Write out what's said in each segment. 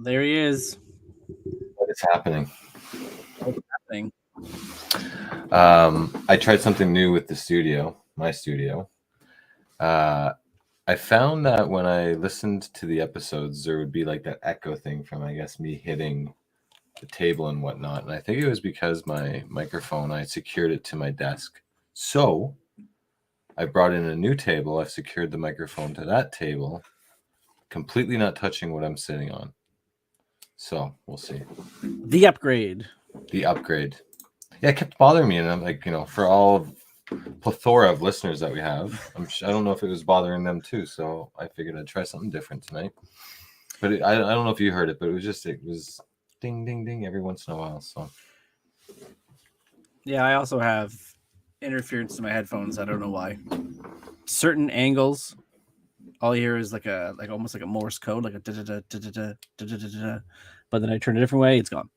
There he is. What is happening? What's happening? I tried something new with the studio, my studio. I found that when I listened to the episodes, there would be like that echo thing from, I guess, me hitting the table and whatnot. And I think it was because my microphone, I secured it to my desk. So I brought in a new table. I've secured the microphone to that table, completely not touching what I'm sitting on. So we'll see. The upgrade. The upgrade. Yeah, it kept bothering me. And I'm like, for all plethora of listeners that we have, I don't know if it was bothering them too. So I figured I'd try something different tonight. But I don't know if you heard it, but it was ding, ding, ding every once in a while. So Yeah, I also have interference to my headphones. I don't know why. Certain angles, all you hear is like almost like a Morse code, like a da da da da da da da da. But then I turn a different way, it's gone.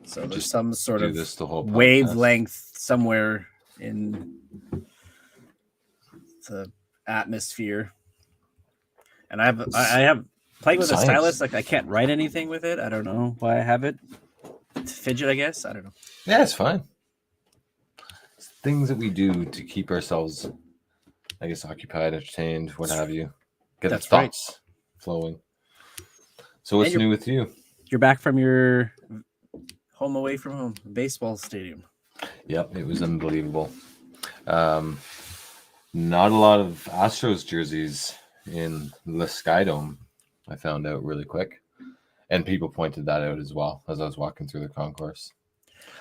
So there's just some sort do of this the whole podcast. wavelength somewhere in the atmosphere. And I have playing with a stylus, like I can't write anything with it. I don't know why I have it. It's fidget, I guess. I don't know. Yeah, it's fine. It's things that we do to keep ourselves, I guess, occupied, entertained, what have you. Get the thoughts flowing. So what's new with you? You're back from your home away from home, baseball stadium. Yep, it was unbelievable. Not a lot of Astros jerseys in the Sky Dome, I found out really quick. And people pointed that out as well as I was walking through the concourse.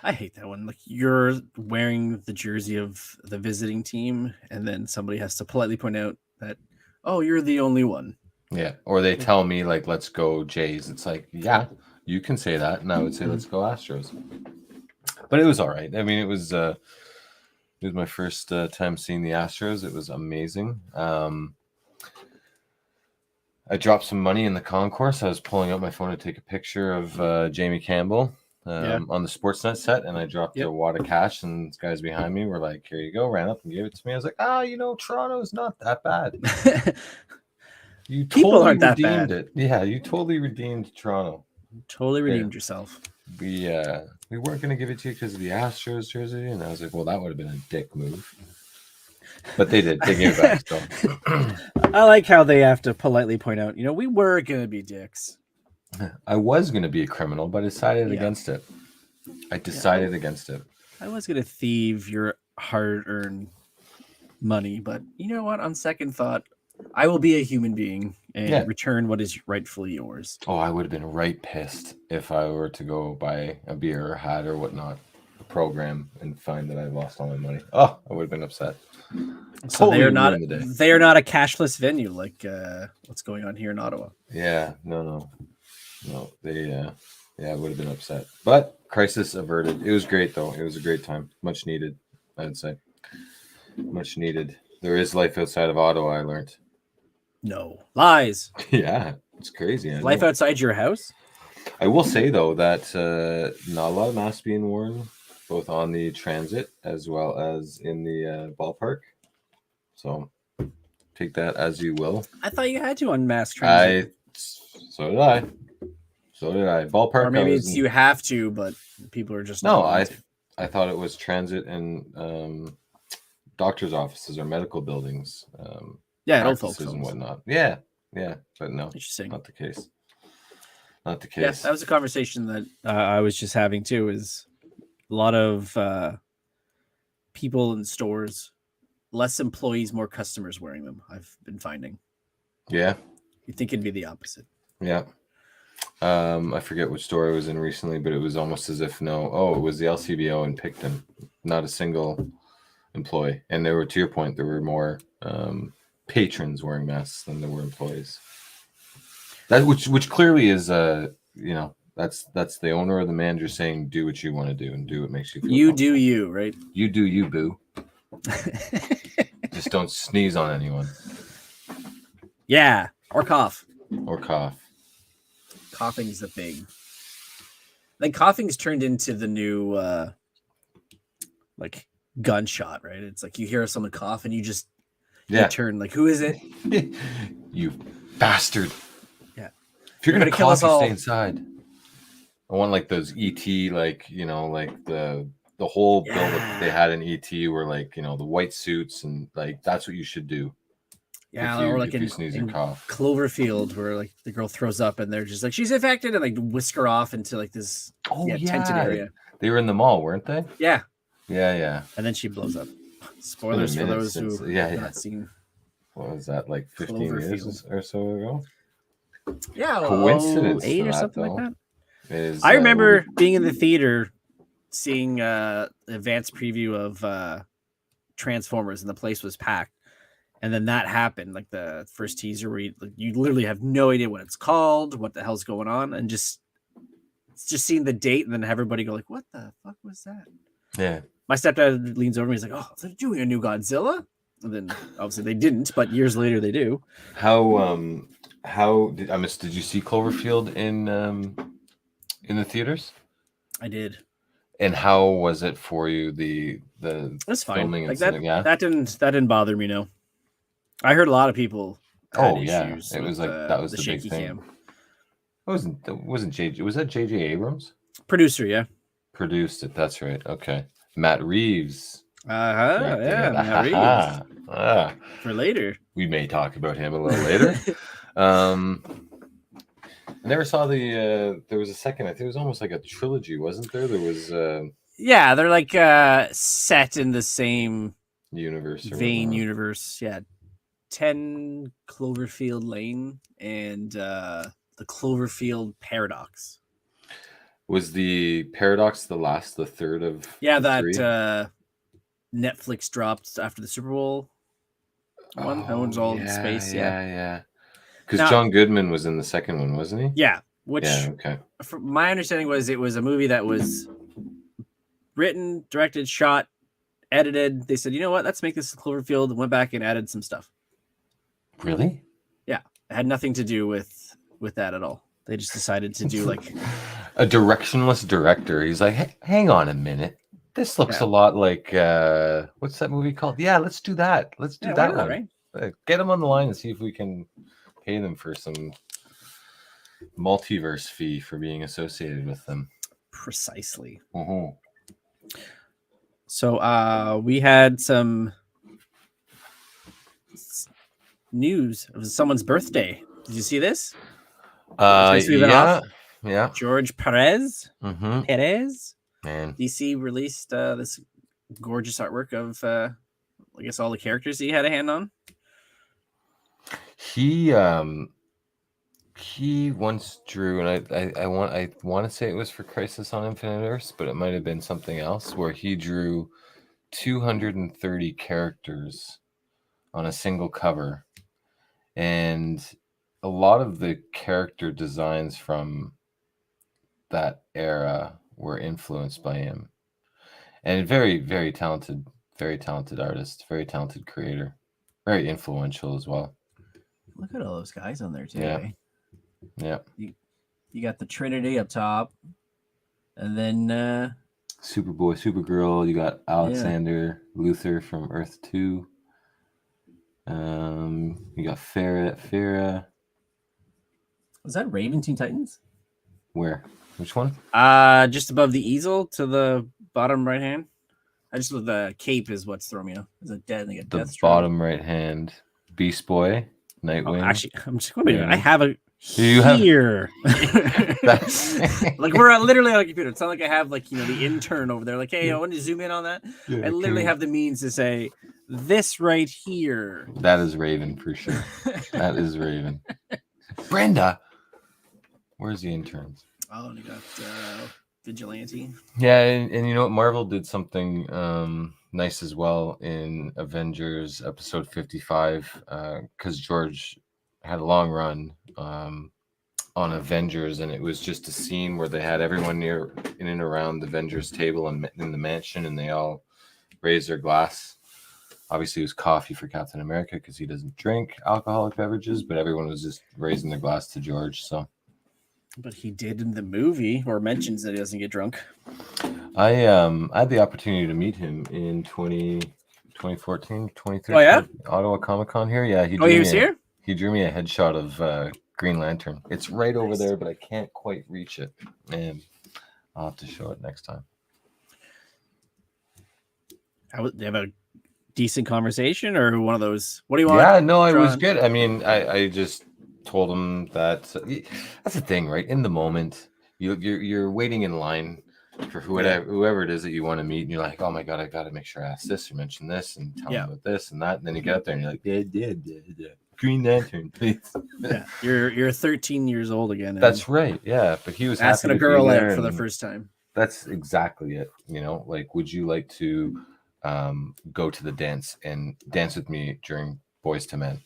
I hate that one. Like you're wearing the jersey of the visiting team, and then somebody has to politely point out that, oh, you're the only one. Yeah. Or they tell me, like, let's go Jays. It's like, yeah, you can say that. And I would say, let's go Astros. But it was all right. I mean, it was my first time seeing the Astros. It was amazing. I dropped some money in the concourse. I was pulling out my phone to take a picture of Jamie Campbell on the Sportsnet set, and I dropped a wad of cash, and guys behind me were like, here you go, ran up and gave it to me. I was like, Toronto's not that bad. You totally redeemed it. Yeah, you totally redeemed Toronto. Totally redeemed yourself. We weren't going to give it to you because of the Astros jersey, and I was like, well, that would have been a dick move. But they did. They gave it back. So. I like how they have to politely point out, we were going to be dicks. I was going to be a criminal, but I decided against it. I decided against it. I was going to thieve your hard-earned money, but you know what? On second thought, I will be a human being and return what is rightfully yours. Oh, I would have been right pissed if I were to go buy a beer or hat or whatnot, a program, and find that I lost all my money. Oh, I would have been upset. So totally they are not a cashless venue like what's going on here in Ottawa. Yeah, no. They I would have been upset. But crisis averted. It was great though. It was a great time. Much needed, I'd say. Much needed. There is life outside of Ottawa, I learned. No. Lies. Yeah, it's crazy. Life outside your house? I will say though that not a lot of masks being worn, both on the transit as well as in the ballpark. So take that as you will. I thought you had to unmask transit. So did I. Ballpark. Or maybe it's you have to, but people are just no. I thought it was transit and doctors' offices or medical buildings. Old folks and whatnot. Yeah, but no, interesting. Not the case. Not the case. Yes, that was a conversation that I was just having too. Is a lot of people in stores, less employees, more customers wearing them. I've been finding. Yeah. You'd think it'd be the opposite. Yeah. I forget which store I was in recently, but it was almost as if it was the LCBO in Picton, not a single employee. And there were, to your point, there were more patrons wearing masks than there were employees. That which clearly is that's the owner or the manager saying do what you want to do and do what makes you feel you do you, right? You do you, boo. Just don't sneeze on anyone. Yeah, or cough. Coughing's the big. Like coughing's turned into the new like gunshot, right? It's like you hear someone cough and you just turn like, who is it? You bastard. Yeah. If you're They're gonna gonna kill us cough, you all. stay inside. I want like those ET, like like the whole build up they had in ET, where like the white suits and like that's what you should do. Yeah, if or you like sneeze or in cough. Cloverfield, where like the girl throws up and they're just like she's infected, and like whisk her off into like this tented area. They were in the mall, weren't they? Yeah, yeah. And then she blows up. It's Spoilers been a for minute those since, who have not seen. What was that, like 15 years or so ago? Yeah, Coincidence 08 to or that, something though, like that. is I remember being in the theater, seeing advanced preview of Transformers, and the place was packed. And then that happened, like the first teaser, where you literally have no idea what it's called, what the hell's going on, and just seeing the date, and then everybody go like, "What the fuck was that?" Yeah. My stepdad leans over me, he's like, "Oh, they're doing a new Godzilla," and then obviously they didn't, but years later they do. How did did you see Cloverfield in the theaters? I did. And how was it for you? The That's fine. filming Like and that didn't bother me. No, I heard a lot of people. It was like that was the shaky big thing. cam. It wasn't JJ. Was that JJ Abrams? Producer, yeah. Produced it. That's right. Okay. Matt Reeves. Yeah, Matt Reeves. For later. We may talk about him a little later. I never saw there was a second. I think it was almost like a trilogy, wasn't there? There was yeah, they're like set in the same universe universe. Yeah. 10 Cloverfield Lane and the Cloverfield Paradox. Was the Paradox the third of that Netflix dropped after the Super Bowl one? That one's all in space. Yeah. Because John Goodman was in the second one, wasn't he? Yeah. Which, okay. From my understanding, was it was a movie that was written, directed, shot, edited. They said, you know what? Let's make this Cloverfield. And went back and added some stuff. Really? Yeah. It had nothing to do with that at all. They just decided to do like a directionless director. He's like, hey, hang on a minute. This looks a lot like what's that movie called? Yeah, let's do that. Let's do that one. Right? Get them on the line and see if we can pay them for some multiverse fee for being associated with them. Precisely. Mm-hmm. So we had some news. It was someone's birthday. Did you see this? Yeah. George Perez. Mm-hmm. Perez. Man. DC released this gorgeous artwork of I guess all the characters he had a hand on. He once drew, and I want to say it was for Crisis on Infinite Earths, but it might have been something else, where he drew 230 characters on a single cover, and a lot of the character designs from that era were influenced by him. And very, very talented artist, very talented creator, very influential as well. Look at all those guys on there too. Yeah. You got the Trinity up top, and then Superboy, Supergirl. You got Alexander Luthor from Earth 2. You got Farah. Was that Raven Teen Titans? Where? Which one? Just above the easel to the bottom right hand. I just the cape is what's throwing me off. Is it dead? Like the bottom right hand. Beast Boy, Nightwing. Actually, I'm just going to. I have a here. Like we're literally on a computer. It's not like I have like the intern over there. Like, hey, I want to zoom in on that. I literally have the means to say this right here. That is Raven for sure. That is Raven. Brenda, where's the interns? Oh, and you got Vigilante. Yeah, and you know what? Marvel did something nice as well in Avengers episode 55, because George had a long run on Avengers, and it was just a scene where they had everyone near in and around the Avengers table and in the mansion, and they all raised their glass. Obviously, it was coffee for Captain America because he doesn't drink alcoholic beverages, but everyone was just raising their glass to George. So, but he did in the movie, or mentions that he doesn't get drunk. I had the opportunity to meet him in 2014, 2013. Oh yeah, Ottawa Comic Con here. Yeah, he was here. He drew me a headshot of Green Lantern. It's right over Nice. there, but I can't quite reach it. And I'll have to show it next time. They have a decent conversation or one of those? What do you want? Yeah, no, it was Sean? good. I mean, I just told him that that's the thing, right? In the moment, you're waiting in line for whoever it is that you want to meet, and you're like, oh my god, I got to make sure I ask this or mention this and tell them about this and that, and then you get up there and you're like, yeah. Green Lantern, please. Yeah, you're 13 years old again. That's right. Yeah, but he was asking happy a to be girl there out for the and first time. That's exactly it. Like, would you like to go to the dance and dance with me during Boys to Men?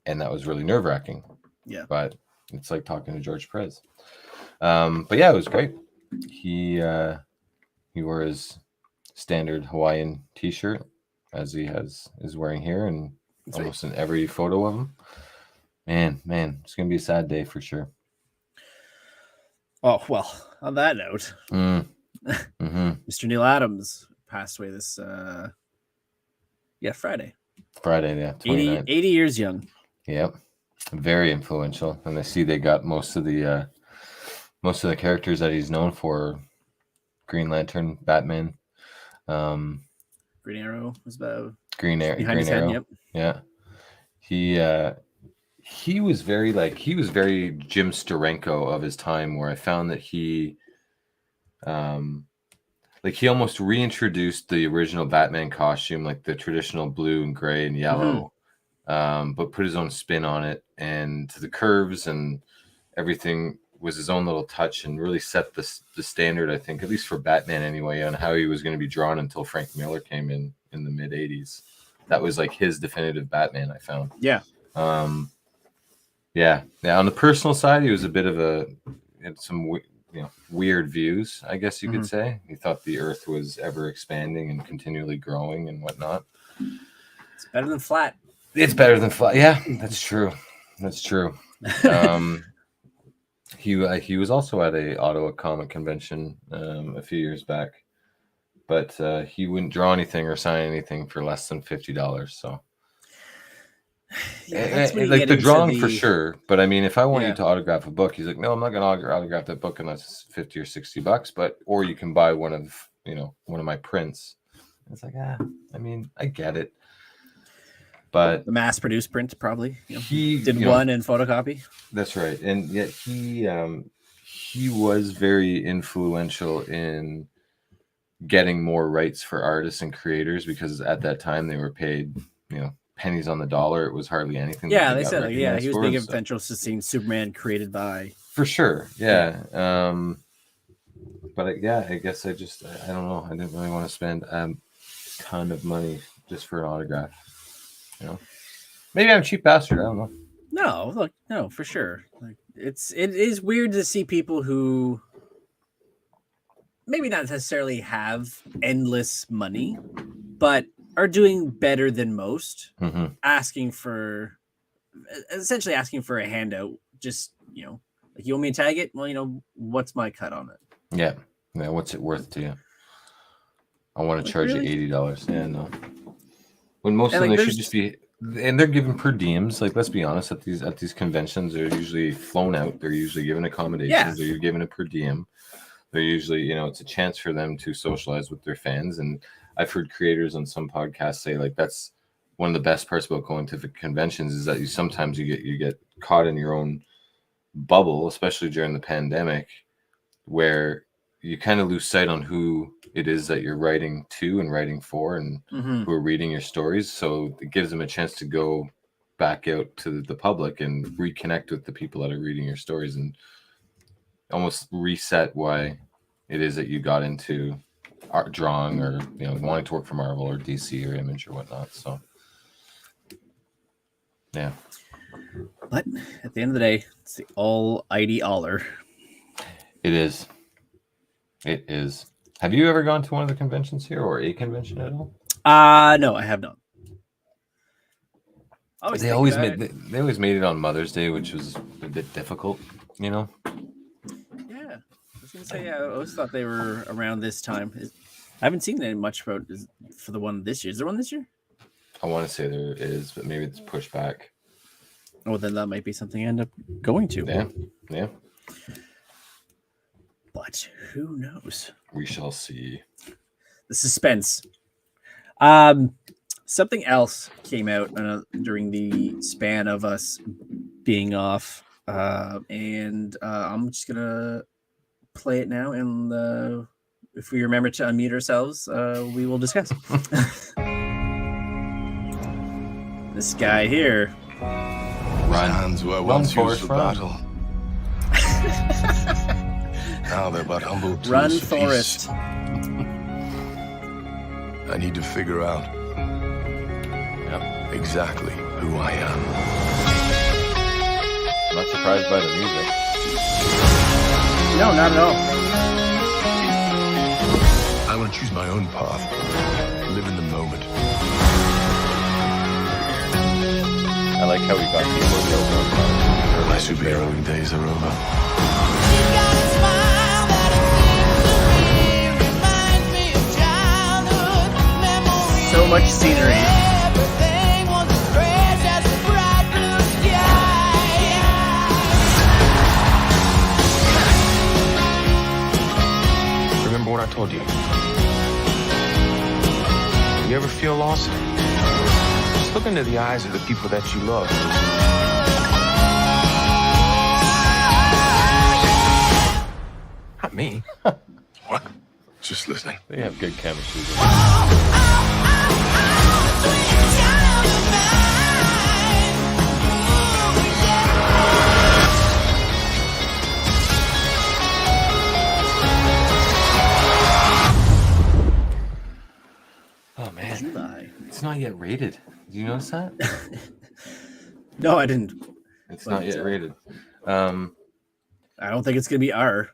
And that was really nerve-wracking. Yeah. But it's like talking to George Perez. But yeah, it was great. He wore his standard Hawaiian t-shirt as he is wearing here and That's almost in every photo of him. Man, it's gonna be a sad day for sure. Oh, well, on that note, Mr. Neal Adams passed away this Friday. Friday, yeah. 80 years young. Yep. Very influential. And I see they got most of the characters that he's known for. Green Lantern, Batman. Green Arrow was about Green Arrow. Yep. Yeah. He was very Jim Steranko of his time, where I found that he he almost reintroduced the original Batman costume, like the traditional blue and gray and yellow, but put his own spin on it, and the curves and everything was his own little touch, and really set the standard, I think, at least for Batman anyway, on how he was going to be drawn until Frank Miller came in the mid 80s. That was like his definitive Batman, I found. Yeah. Yeah. On the personal side, he was a bit of had some weird views, I guess you could say. He thought the Earth was ever expanding and continually growing and whatnot. It's better than flat. It's better than flat. Yeah, that's true. He was also at a Ottawa comic convention a few years back, but he wouldn't draw anything or sign anything for less than $50. So. Yeah, like the drawing for sure, but I mean, if I want you to autograph a book, he's like, no, I'm not going to autograph that book unless it's $50 or $60. Or you can buy one of my prints. And it's like, I mean, I get it, but the mass-produced print probably. He did one in photocopy. That's right, and yet he was very influential in getting more rights for artists and creators, because at that time they were paid, pennies on the dollar. It was hardly anything. Yeah, they said he was big influential to seeing Superman created by. For sure, yeah. But I guess I don't know. I didn't really want to spend a ton of money just for an autograph. Maybe I'm a cheap bastard. I don't know. No, for sure. It is weird to see people who maybe not necessarily have endless money, but are doing better than most, essentially asking for a handout. Just, like, you want me to tag it? Well, what's my cut on it? Yeah. What's it worth to you? I want to charge you $80. Yeah, no. When most of them, they should just be, and they're given per diems. Like, let's be honest, at these conventions, they're usually flown out. They're usually given accommodations. They're given a per diem. They're usually, it's a chance for them to socialize with their fans. And I've heard creators on some podcasts say, like, that's one of the best parts about going to the conventions, is that sometimes you get caught in your own bubble, especially during the pandemic, where you kind of lose sight on who it is that you're writing to and writing for, and who are reading your stories. So it gives them a chance to go back out to the public and reconnect with the people that are reading your stories, and almost reset why it is that you got into art drawing, or wanting to work for Marvel or DC or Image or whatnot. So yeah, but at the end of the day, it's the almighty aller. It is. Have you ever gone to one of the conventions here, or a convention at all? No, I have not. They always made it on Mother's Day, which was a bit difficult, Yeah, I was gonna say, I always thought they were around this time. I haven't seen any much for the one this year. Is there one this year? I want to say there is, but maybe it's pushed back. Oh, then that might be something I end up going to. Yeah. But who knows? We shall see. The suspense. Something else came out during the span of us being off, and I'm just gonna play it now, and if we remember to unmute ourselves, we will discuss. This guy here. Run. Hands were once used for battle. Now they're but humble tools Run, for Forest. peace. I need to figure out exactly who I am. I'm not surprised by the music. No, not at all. I want to choose my own path. Live in the moment. I like how we got people over. My superhero days are over. So much scenery. Remember what I told you? You ever feel lost? Just look into the eyes of the people that you love. Not me. What? Just listening. They have good chemistry. Oh man, July. it's not yet rated. Did you notice that? No, I didn't. It's not yet rated. I don't think it's gonna be R.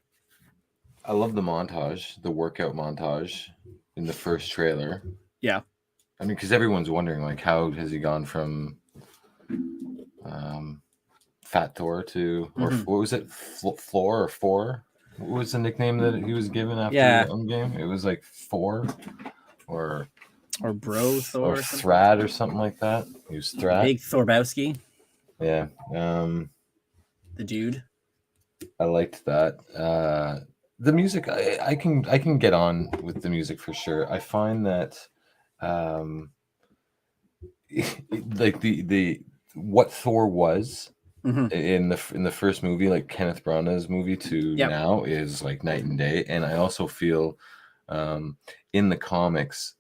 I love the montage, the workout montage in the first trailer. Yeah. I mean, because everyone's wondering, like, how has he gone from Fat Thor to, or what was it, Floor or Four? What was the nickname that he was given after the Endgame? It was like Four or Bro Thor or Thrad or something like that. He was Thrad. Big Thorbowski. Yeah. The dude. I liked that. The music, I can get on with the music for sure. I find that like the what Thor was in the first movie, like Kenneth Branagh's movie to now, is like night and day. And I also feel in the comics,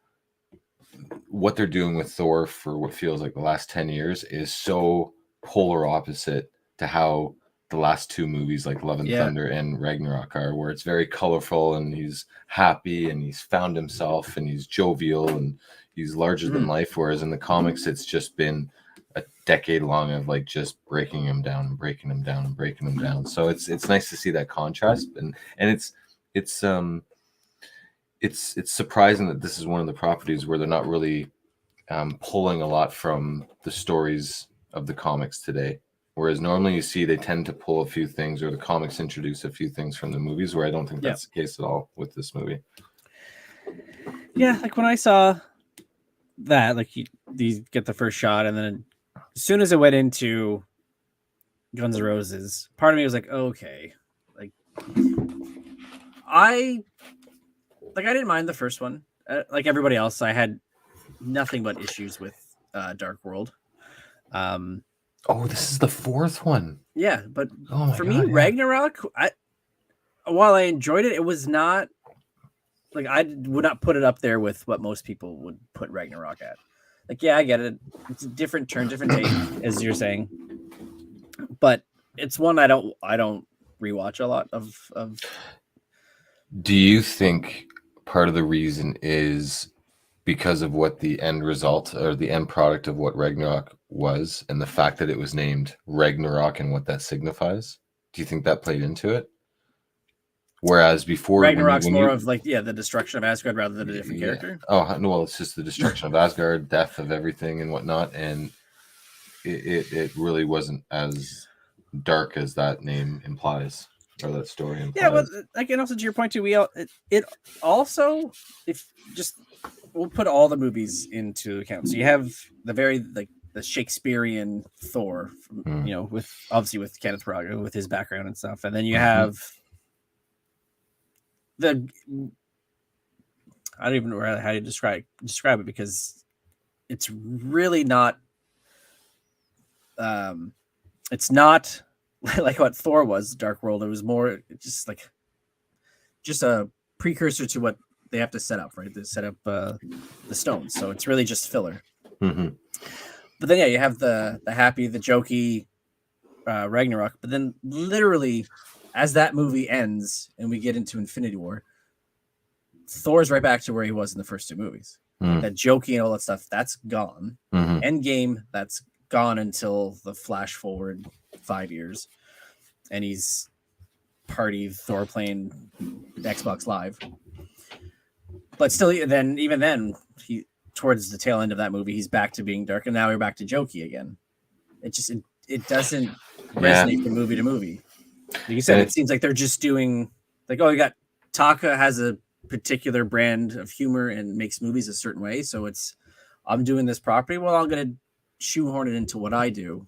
what they're doing with Thor for what feels like the last 10 years is so polar opposite to how the last two movies like Love and Thunder and Ragnarok are, where it's very colorful and he's happy and he's found himself and he's jovial and he's larger than life. Whereas in the comics, it's just been a decade long of like just breaking him down and breaking him down and breaking him down. So it's nice to see that contrast, and it's surprising that this is one of the properties where they're not really pulling a lot from the stories of the comics today. Whereas normally you see they tend to pull a few things, or the comics introduce a few things from the movies, where I don't think that's the case at all with this movie. Yeah, like when I saw that, like these get the first shot, and then as soon as it went into Guns N' Roses, part of me was like, okay, like I didn't mind the first one. Like everybody else, I had nothing but issues with Dark World. Oh, this is the fourth one. Yeah, but for me, God, Ragnarok, while I enjoyed it, it was not like I would not put it up there with what most people would put Ragnarok at. Like, yeah, I get it. It's a different turn, different take, as you're saying. But it's one I don't rewatch a lot of. Do you think part of the reason is because of what the end result or the end product of what Ragnarok was, and the fact that it was named Ragnarok and what that signifies? Do you think that played into it? Whereas before, Ragnarok's more of like the destruction of Asgard rather than a different character. Oh no, well, it's just the destruction of Asgard, death of everything and whatnot, and it really wasn't as dark as that name implies, or that story implies. Yeah, well, like, and also to your point too, it also, if just we'll put all the movies into account. So you have the very like Shakespearean Thor, Mm. you know, with obviously with Kenneth Branagh with his background and stuff, and then you Mhm. have the I don't even know how to describe it because it's really not it's not like what Thor was, Dark World. It was more just like just a precursor to what they have to set up, right? They set up the stones, so it's really just filler. Mhm. But then yeah, you have the happy, the jokey Ragnarok. But then literally, as that movie ends and we get into Infinity War, Thor's right back to where he was in the first two movies. Like that jokey and all that stuff, that's gone. Mhm. Endgame, that's gone until the flash forward 5 years, and he's party Thor playing Xbox Live. But still, even then, he towards the tail end of that movie, he's back to being dark, and now we're back to jokey again. It doesn't resonate from movie to movie. Like you said, it seems like they're just doing like, oh, you got Taka has a particular brand of humor and makes movies a certain way, so I'm doing this property. Well, I'm gonna shoehorn it into what I do,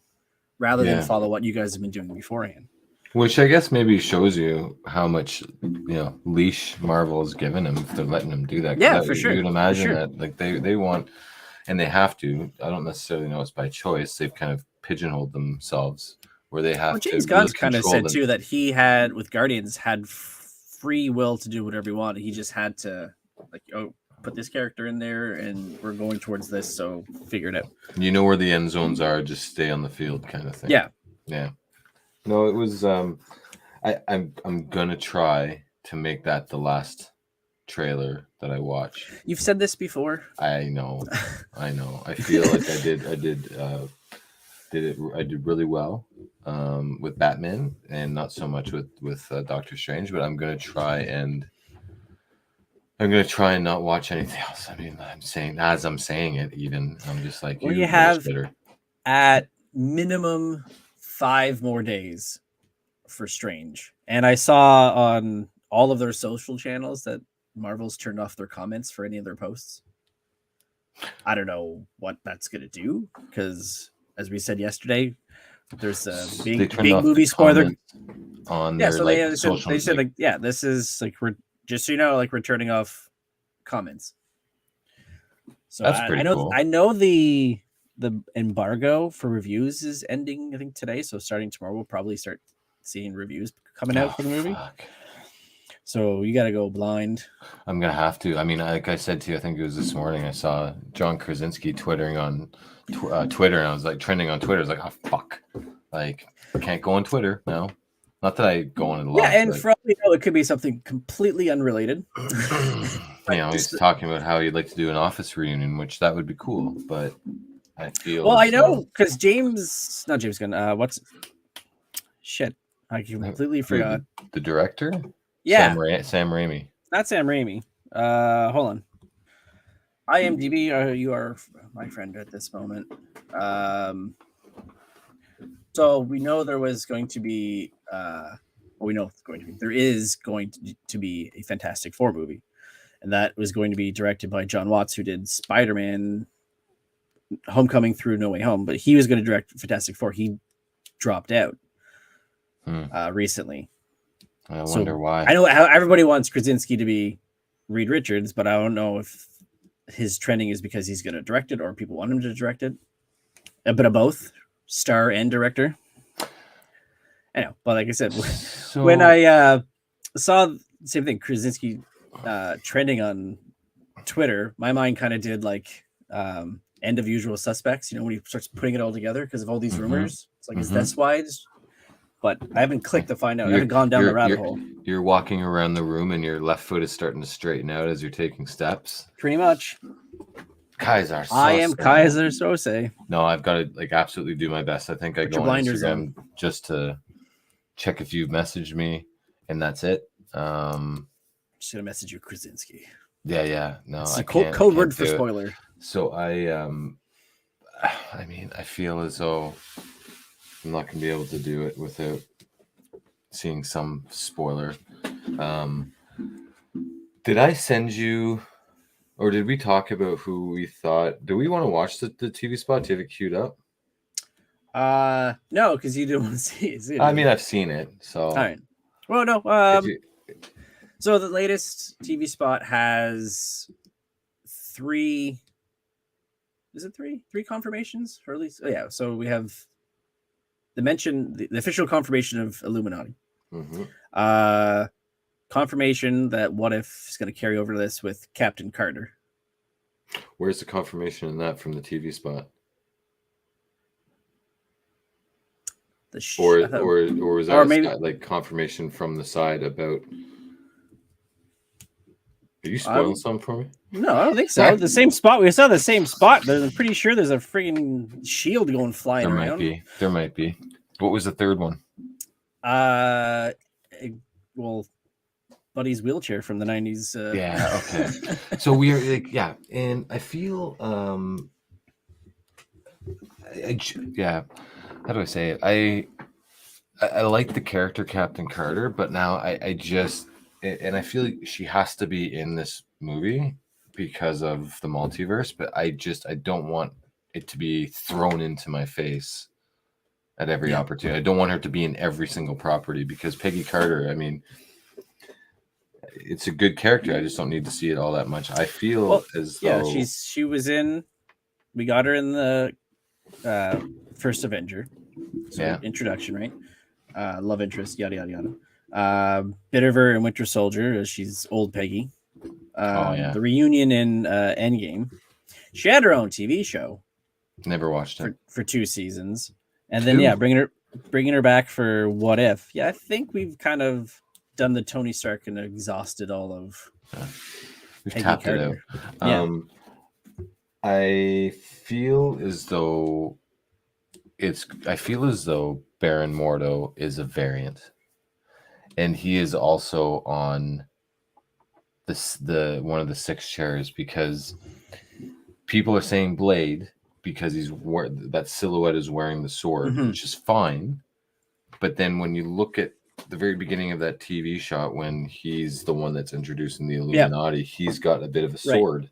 rather than follow what you guys have been doing beforehand. Which I guess maybe shows you how much leash Marvel has given him if they're letting him do that. Yeah, for sure. You'd imagine that like they want, and they have to. I don't necessarily know it's by choice. They've kind of pigeonholed themselves where they have to. James Gunn's kind of said too that he had with Guardians had free will to do whatever he wanted. He just had to put this character in there, and we're going towards this. So figure it out. You know where the end zones are. Just stay on the field, kind of thing. Yeah. Yeah. No, it was. I'm gonna try to make that the last trailer that I watch. You've said this before. I know. I feel like I did really well with Batman, and not so much with Doctor Strange. But I'm gonna try and not watch anything else. I mean, I'm saying it, even I'm just like, well, you have at minimum 5 more days for Strange. And I saw on all of their social channels that Marvel's turned off their comments for any of their posts. I don't know what that's going to do, because as we said yesterday, there's a big movie spoiler on their so they said like, yeah, this is like, we're just, so you know, like, we're turning off comments. So that's pretty cool. I know the embargo for reviews is ending, I think, today. So starting tomorrow, we'll probably start seeing reviews coming out for the movie. Fuck. So you got to go blind. I'm gonna have to. I mean, like I said to you, I think it was this morning. I saw John Krasinski twittering on Twitter, and I was like trending on Twitter. I was like, oh fuck, like I can't go on Twitter now. Not that I go on it a lot. Yeah, and for all we know, it could be something completely unrelated. He's talking about how he'd like to do an office reunion, which that would be cool, but I feel I know, because not James Gunn. I completely forgot. The director? Yeah. Sam Raimi. Not Sam Raimi. Hold on. IMDb, you are my friend at this moment. So we know there was going to be, there is going to be a Fantastic Four movie. And that was going to be directed by John Watts, who did Spider-Man Homecoming through No Way Home. But he was going to direct Fantastic Four. He dropped out recently. I wonder why. I know how everybody wants Krasinski to be Reed Richards, but I don't know if his trending is because he's going to direct it or people want him to direct it. A bit of both, star and director. I know, but like I said, when I saw the same thing, Krasinski trending on Twitter, my mind kind of did like end of Usual Suspects, when he starts putting it all together because of all these rumors. It's like, is this why? But I haven't clicked to find out. I haven't gone down the rabbit hole. You're walking around the room and your left foot is starting to straighten out as you're taking steps. Pretty much. Kaiser Sose. I am Kaiser Sose. No, I've got to absolutely do my best. I think I go on Instagram just to check if you've messaged me, and that's it. Just gonna message you, Krasinski. Yeah. No, it's a code word for spoiler. So I mean, I feel as though I'm not going to be able to do it without seeing some spoiler. Did I send you Or did we talk about who we thought? Do we want to watch the TV spot? Do you have it queued up? No, because you didn't want to see it. I mean, I've seen it. So, all right. Well, no. Did you- So the latest TV spot has 3. Is it 3? 3 confirmations, or at least? Oh yeah. So we have the official confirmation of Illuminati. Mhm. Confirmation that What If is going to carry over this with Captain Carter. Where's the confirmation in that from the TV spot? Or was that maybe like confirmation from the side about? Are you spoiling something for me? No, I don't think so. The same spot. We saw the same spot, but I'm pretty sure there's a freaking shield going flying There around. might be. There might be. What was the third one? Well, Buddy's wheelchair from the 90s. Yeah, okay. So we are like, yeah, and I feel yeah, how do I say it? I like the character Captain Carter, but now I just, and I feel like she has to be in this movie because of the multiverse, but I don't want it to be thrown into my face at every opportunity. I don't want her to be in every single property, because Peggy Carter, I mean, it's a good character. I just don't need to see it all that much. I feel as though she was in. We got her in the first Avenger. So introduction, right? Love interest, yada yada yada. Bit of her in Winter Soldier. She's old Peggy. The reunion in Endgame. She had her own TV show. Never watched it for 2 seasons, and then bringing her back for What If. Yeah, I think we've kind of done the Tony Stark and exhausted all of. We've tapped it out. I feel as though Baron Mordo is a variant, and he is also on the one of the 6 chairs, because people are saying Blade because that silhouette is wearing the sword, which is fine. But then when you look at the very beginning of that TV shot, when he's the one that's introducing the Illuminati, he's got a bit of a sword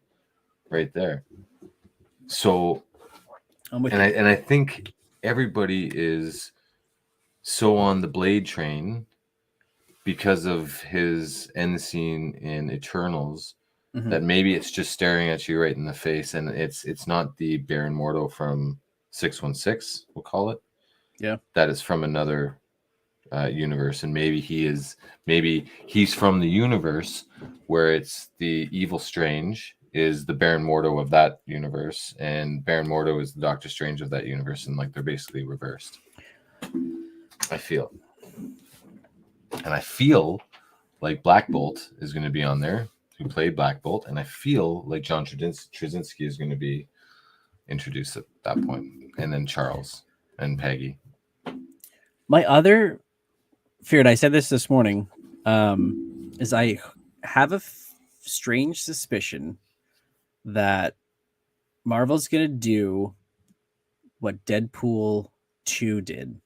right there. So, I think everybody is so on the Blade train because of his end scene in Eternals, that maybe it's just staring at you right in the face, and it's not the Baron Mordo from 616, we'll call it. Yeah, that is from another universe, and maybe he's from the universe where it's the Evil Strange is the Baron Mordo of that universe, and Baron Mordo is the Doctor Strange of that universe, and like they're basically reversed. I feel like Black Bolt is going to be on there, who played Black Bolt, and I feel like John Krasinski is going to be introduced at that point, and then Charles and Peggy. My other fear, and I said this morning, is I have a strange suspicion that Marvel's going to do what Deadpool 2 did,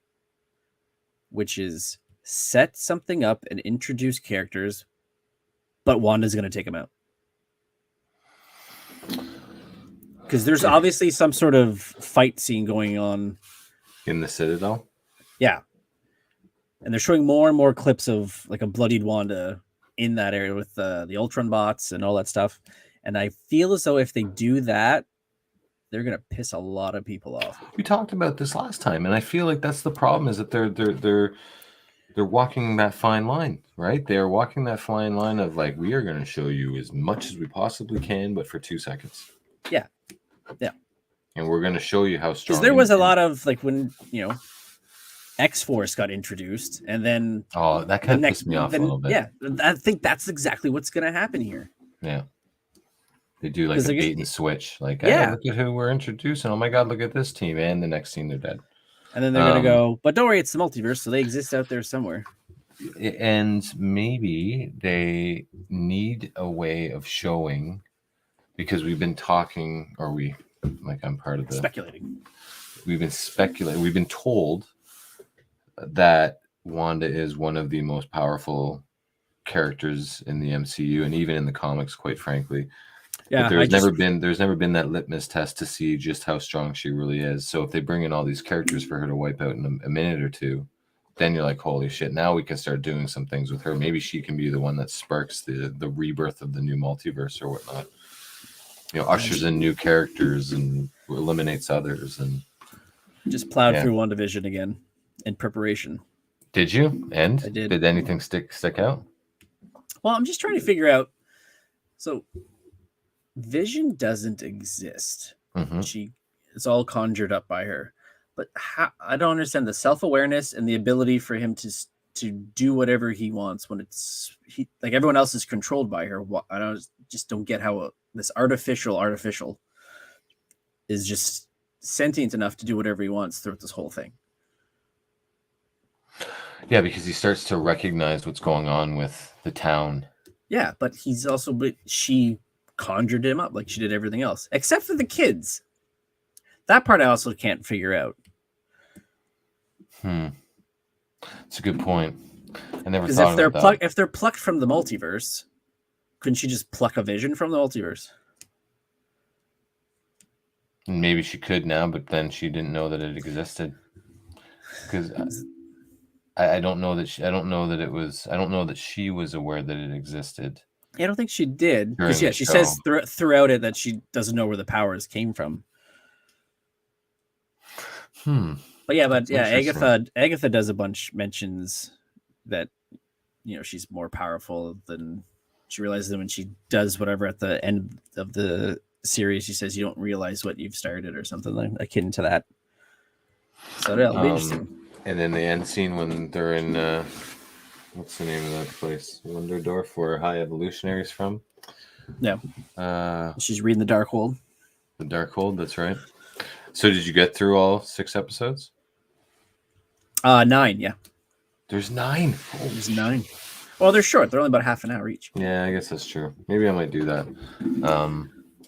which is set something up and introduce characters, but Wanda's going to take them out. Because there's obviously some sort of fight scene going on in the Citadel. Yeah. And they're showing more and more clips of like a bloodied Wanda in that area with the Ultron bots and all that stuff. And I feel as though if they do that, they're going to piss a lot of people off. We talked about this last time, and I feel like that's the problem, is that they're walking that fine line, right? They're walking that fine line of like, we are going to show you as much as we possibly can, but for 2 seconds. Yeah. And we're going to show you how strong. Because there was a lot of like when, X-Force got introduced, and then that kind of pissed me off a little bit. Yeah, I think that's exactly what's going to happen here. Yeah. They do like a bait and switch. Like, hey, look at who we're introducing. Oh my God, look at this team. And the next scene, they're dead. And then they're going to go, but don't worry, it's the multiverse, so they exist out there somewhere. And maybe they need a way of showing, because we've been talking, I'm part of the... Speculating. We've been speculating. We've been told that Wanda is one of the most powerful characters in the MCU, and even in the comics, quite frankly. Yeah, But there's never been that litmus test to see just how strong she really is. So if they bring in all these characters for her to wipe out in a minute or two, then you're like, holy shit, now we can start doing some things with her. Maybe she can be the one that sparks the rebirth of the new multiverse or whatnot. Ushers in new characters and eliminates others. And just plowed through WandaVision again in preparation. Did you? And I did. Did anything stick out? Well, I'm just trying to figure out. So, Vision doesn't exist. Mm-hmm. It's all conjured up by her. But I don't understand the self-awareness and the ability for him to do whatever he wants when like everyone else is controlled by her. I just don't get how this artificial is just sentient enough to do whatever he wants throughout this whole thing. Yeah, because he starts to recognize what's going on with the town. Yeah, but she conjured him up like she did everything else, except for the kids. That part I also can't figure out. That's a good point. I never thought about that. If they're plucked from the multiverse, couldn't she just pluck a Vision from the multiverse? Maybe she could now, but then she didn't know that it existed. Because I don't know that she was aware that it existed. I don't think she did. Because she says throughout it that she doesn't know where the powers came from. But Agatha does a bunch mentions that she's more powerful than she realizes that when she does whatever at the end of the series. She says you don't realize what you've started or something like akin to that. So that'll be interesting. And then the end scene when they're in what's the name of that place? Wonderdorf, where High Evolutionary's from. Yeah. She's reading the Darkhold. The Darkhold, that's right. So did you get through all 6 episodes? 9, yeah. There's 9. There's 9. Well, they're short. They're only about half an hour each. Yeah, I guess that's true. Maybe I might do that.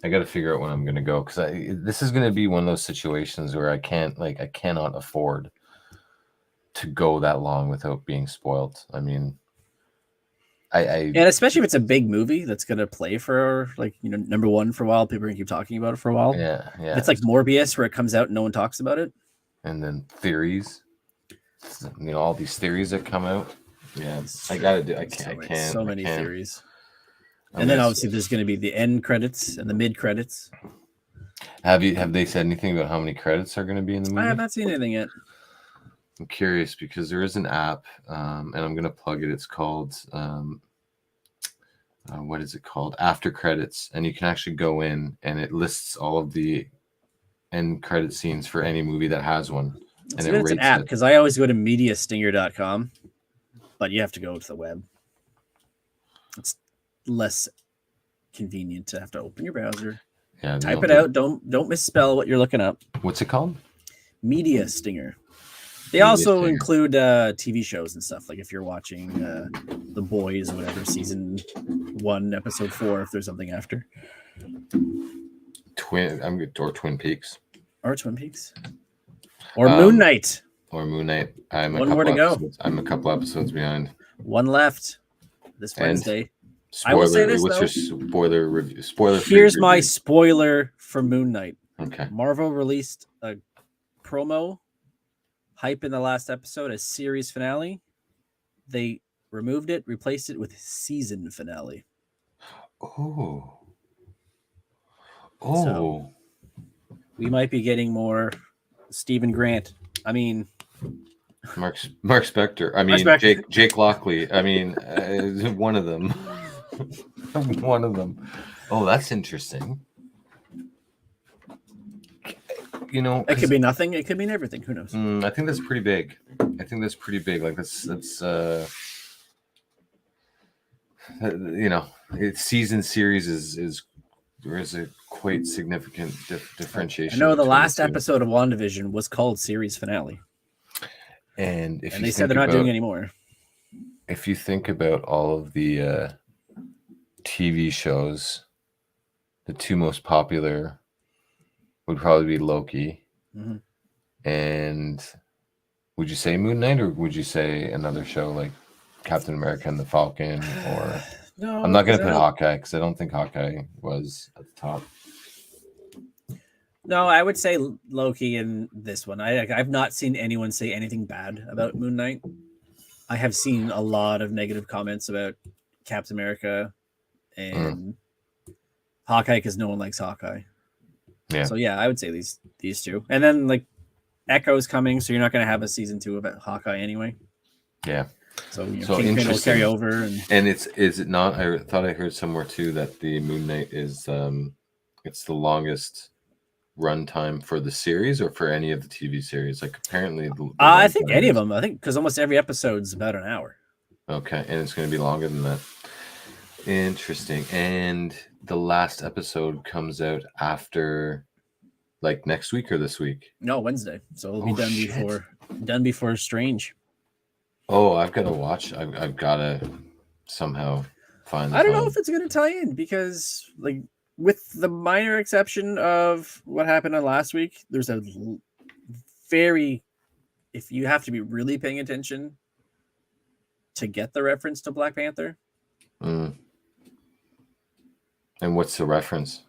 I got to figure out when I'm going to go, because this is going to be one of those situations where I cannot afford to go that long without being spoiled. I mean, and especially if it's a big movie that's going to play for number one for a while, people are going to keep talking about it for a while. Yeah. It's like Morbius, where it comes out and no one talks about it. And then theories, all these theories that come out. Yeah, I got to do. I can't. So many theories. And then obviously there's going to be the end credits and the mid credits. Have they said anything about how many credits are going to be in the movie? I have not seen anything yet. I'm curious because there is an app, and I'm going to plug it. It's called, what is it called? After Credits. And you can actually go in and it lists all of the end credit scenes for any movie that has one. It's an app, because I always go to mediastinger.com, but you have to go to the web. It's less convenient to have to open your browser. Yeah, type it out. Don't misspell what you're looking up. What's it called? Media Stinger. They also include TV shows and stuff. Like if you're watching The Boys or whatever, season 1, episode 4, if there's something after. Twin Peaks. Or Twin Peaks. Or Moon Knight. I'm one more to go. I'm a couple episodes behind. One left this Wednesday. Spoiler, I will say this, what's your spoiler review? Here's my spoiler for Moon Knight. Okay. Marvel released a promo hype in the last episode as series finale. They removed it, replaced it with season finale. Oh. So we might be getting more Stephen Grant. I mean, Mark Spector. I mean, Jake Lockley. I mean, one of them. One of them. Oh, that's interesting. It could be nothing. It could mean everything. Who knows? I think that's pretty big. Like that's season series is there is a quite significant differentiation. I know the last episode of WandaVision was called series finale, and they said they're not doing any more. If you think about all of the TV shows, the 2 most popular would probably be Loki. Mm-hmm. And would you say Moon Knight, or would you say another show like Captain America and the Falcon? Or No, I'm not going 'cause to I put don't- Hawkeye because I don't think Hawkeye was at the top. No, I would say Loki in this one. I've not seen anyone say anything bad about Moon Knight. I have seen a lot of negative comments about Captain America and Hawkeye because no one likes Hawkeye. Yeah. So yeah, I would say these two, and then like Echo's coming, so you're not going to have a season 2 of Hawkeye anyway. Yeah. So, you know, So Kingpin will interesting. carry over, and is it not? I thought I heard somewhere too that the Moon Knight is it's the longest runtime for the series or for any of the TV series. Like apparently, I think any of them. I think because almost every episode's about an hour. Okay, and it's going to be longer than that. Interesting. And the last episode comes out after, like next week or this week? No, Wednesday, so it'll be Oh, done shit. before Strange. Oh, I've got to watch. I've got to somehow find. I don't know if it's going to tie in because, like, with the minor exception of what happened on last week, there's a very, if you have to be really paying attention to get the reference to Black Panther. And what's the reference?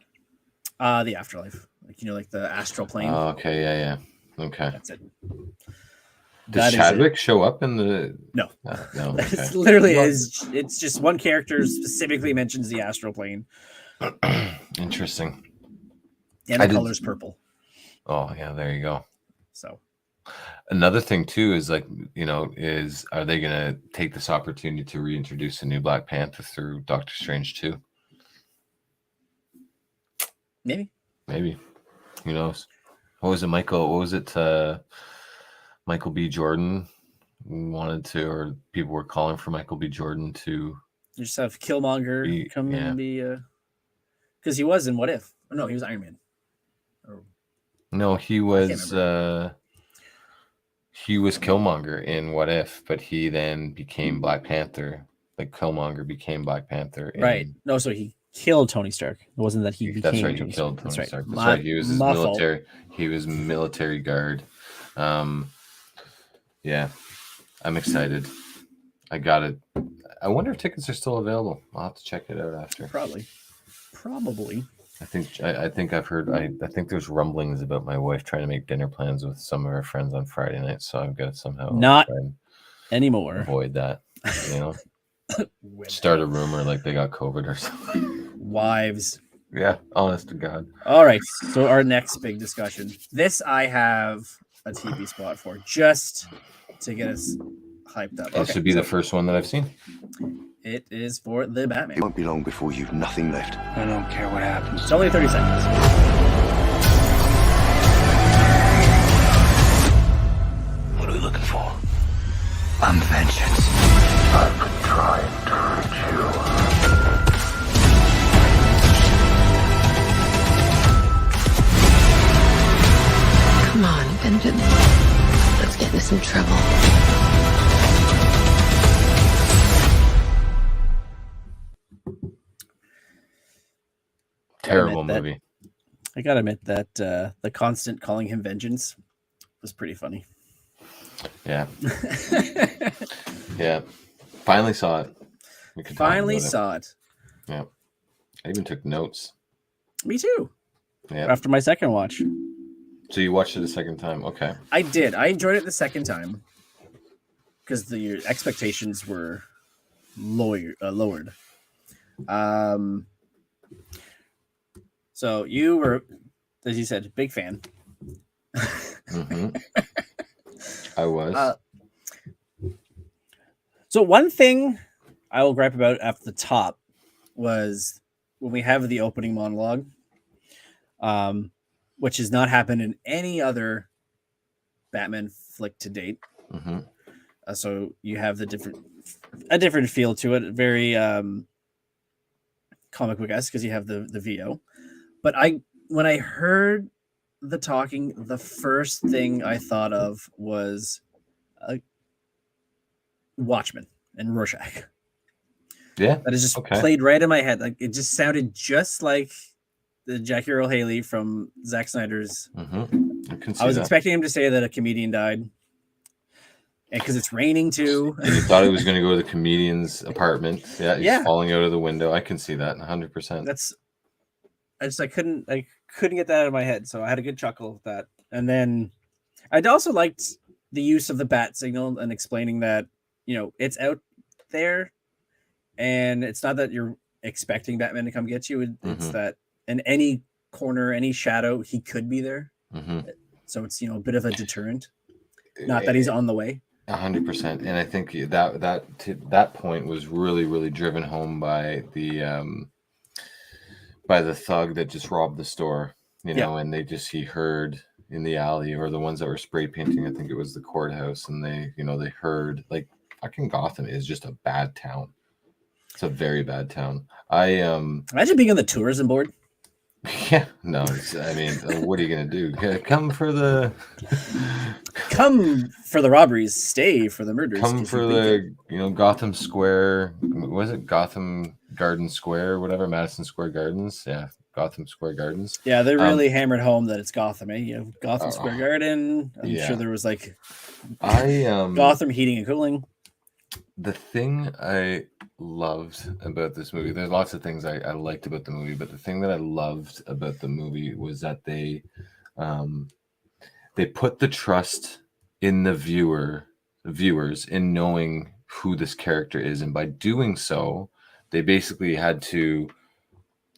The afterlife, like, you know, like the astral plane. Okay, yeah. Okay. That's it. Does Chadwick show up in the? No. No. Okay. It's literally it's just one character specifically mentions the astral plane. Interesting. And the color's purple. Oh yeah, there you go. So another thing too is like, you know, are they gonna take this opportunity to reintroduce a new Black Panther through Doctor Strange 2? Maybe. Who knows? What was it, Michael B. Jordan wanted to, or people were calling for Michael B. Jordan to just have Killmonger come in and be because he was in What If? Oh, no, he was Iron Man. No, he was Killmonger in What If, but he then became Black Panther. Like Killmonger became Black Panther. Right. No, so he killed Tony Stark. It wasn't that he became. That's right. He Tony killed Stark. Tony Stark. That's right. He was his military. He was military guard. Yeah, I'm excited. I wonder if tickets are still available. I'll have to check it out after. Probably. I think I've heard. I think there's rumblings about my wife trying to make dinner plans with some of her friends on Friday night. So I've got to somehow not anymore avoid that. You know, start a rumor like they got COVID or something. Wives. Yeah, honest to God. All right. So our next big discussion. This I have a TV spot for just to get us hyped up. This would be the first one that I've seen. It is for the Batman. It won't be long before you've nothing left. I don't care what happens. It's only 30 seconds. What are we looking for? I'm vengeance. I've been trying to reach you. Come on, vengeance. Let's get in some trouble. Terrible movie. I gotta admit that the constant calling him vengeance was pretty funny. Yeah. Yeah. Finally saw it. Finally saw it. Yeah. I even took notes. Me too. Yeah. After my second watch. So you watched it a second time. Okay. I did. I enjoyed it the second time because the expectations were lowered. So you were, as you said, big fan. Mm-hmm. I was. So one thing I will gripe about at the top was when we have the opening monologue, which has not happened in any other Batman flick to date. Mm-hmm. So you have a different feel to it, very comic book-esque because you have the VO. But when I heard the talking, the first thing I thought of was Watchmen and Rorschach. Yeah, that is just played right in my head. Like it just sounded just like the Jackie Earle Haley from Zack Snyder's. Mm-hmm. I was expecting him to say that a comedian died. and because it's raining too. And you thought it was going to go to the comedian's apartment. Yeah, he's Yeah. falling out of the window. I can see that 100%. That's I couldn't get that out of my head, so I had a good chuckle with that. And then I'd also liked the use of the bat signal and explaining that, you know, it's out there, and it's not that you're expecting Batman to come get you. It's that in any corner, any shadow, he could be there. So it's, you know, a bit of a deterrent. Not that he's on the way. 100%. And I think that point was really, really driven home by the thug that just robbed the store, you know, and he heard in the alley, or the ones that were spray painting, I think it was the courthouse, and they heard, like, fucking Gotham is just a bad town. It's a very bad town. Imagine being on the tourism board. Yeah, no, I mean, what are you gonna do? Come for the robberies, stay for the murders. Come for the, Gotham Square. Was it Gotham Garden Square or whatever? Madison Square Gardens. Yeah, Gotham Square Gardens. Yeah, they really hammered home that it's Gotham. You know, Gotham Square Garden. I'm sure there was like Gotham Heating and Cooling. The thing I loved about this movie, there's lots of things I liked about the movie, but the thing that I loved about the movie was that they put the trust in the viewers in knowing who this character is, and by doing so, they basically had to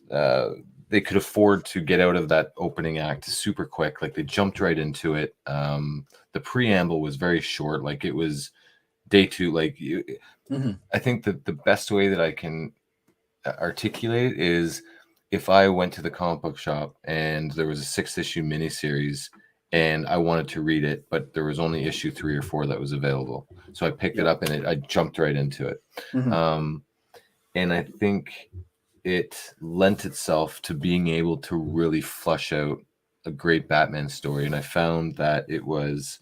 they could afford to get out of that opening act super quick. Like, they jumped right into it. The preamble was very short, like it was day 2. Like, I think that the best way that I can articulate it is if I went to the comic book shop and there was a 6-issue miniseries and I wanted to read it, but there was only issue 3 or 4 that was available. So I picked it up and I jumped right into it. And I think it lent itself to being able to really flush out a great Batman story. And I found that it was,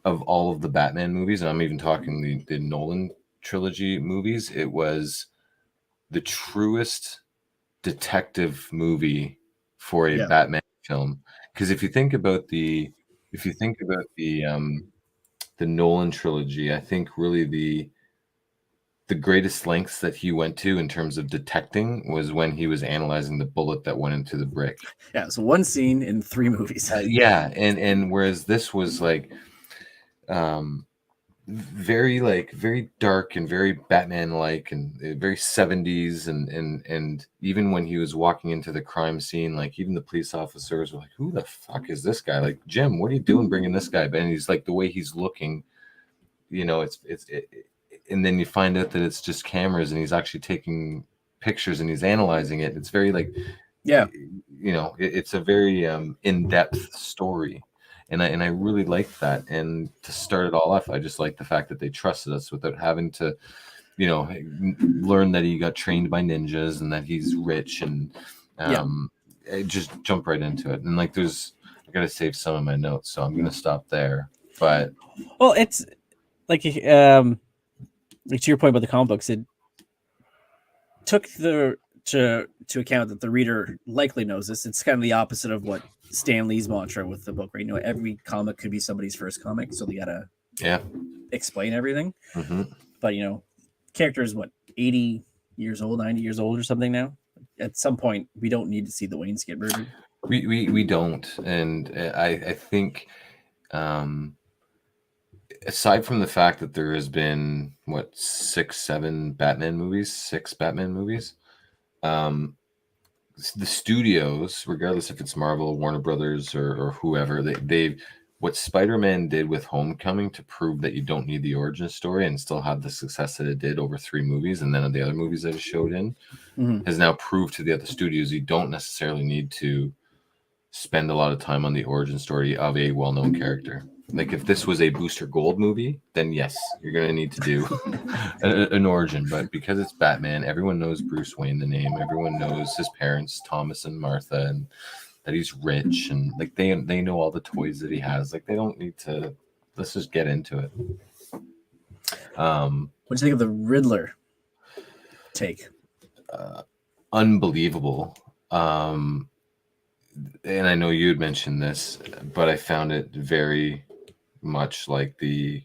of all of the Batman movies, and I'm even talking the Nolan trilogy movies, it was the truest detective movie for a Batman film. Because if you think about the Nolan trilogy, I think really the greatest lengths that he went to in terms of detecting was when he was analyzing the bullet that went into the brick. Yeah, so one scene in 3 movies. And whereas this was like very dark and very Batman-like and very 70s, and even when he was walking into the crime scene, like even the police officers were like, who the fuck is this guy? Like, Jim, what are you doing bringing this guy? And he's like, the way he's looking, it's and then you find out that it's just cameras and he's actually taking pictures and he's analyzing it. It's very like, it's a very in-depth story. And I really liked that. And to start it all off, I just liked the fact that they trusted us without having to, learn that he got trained by ninjas and that he's rich, and just jump right into it. And like, I got to save some of my notes, so I'm going to stop there. But well, it's like to your point about the comic books, it took to account that the reader likely knows this. It's kind of the opposite of what Stan Lee's mantra with the book, right? Every comic could be somebody's first comic, so they gotta explain everything. But character is 80 years old, 90 years old or something now. At some point, we don't need to see the Waynes get murdered. We don't, and I think aside from the fact that there has been 6 Batman movies, the studios, regardless if it's Marvel, Warner Brothers, or whoever, they've what Spider-Man did with Homecoming to prove that you don't need the origin story and still have the success that it did over 3 movies, and then the other movies that it showed in, has now proved to the other studios you don't necessarily need to spend a lot of time on the origin story of a well-known character. Like, if this was a Booster Gold movie, then yes, you're going to need to do an origin. But because it's Batman, everyone knows Bruce Wayne, the name. Everyone knows his parents, Thomas and Martha, and that he's rich. And like, they know all the toys that he has. Like, they don't need to. Let's just get into it. What do you think of the Riddler take? Unbelievable. And I know you had mentioned this, but I found it very, much like the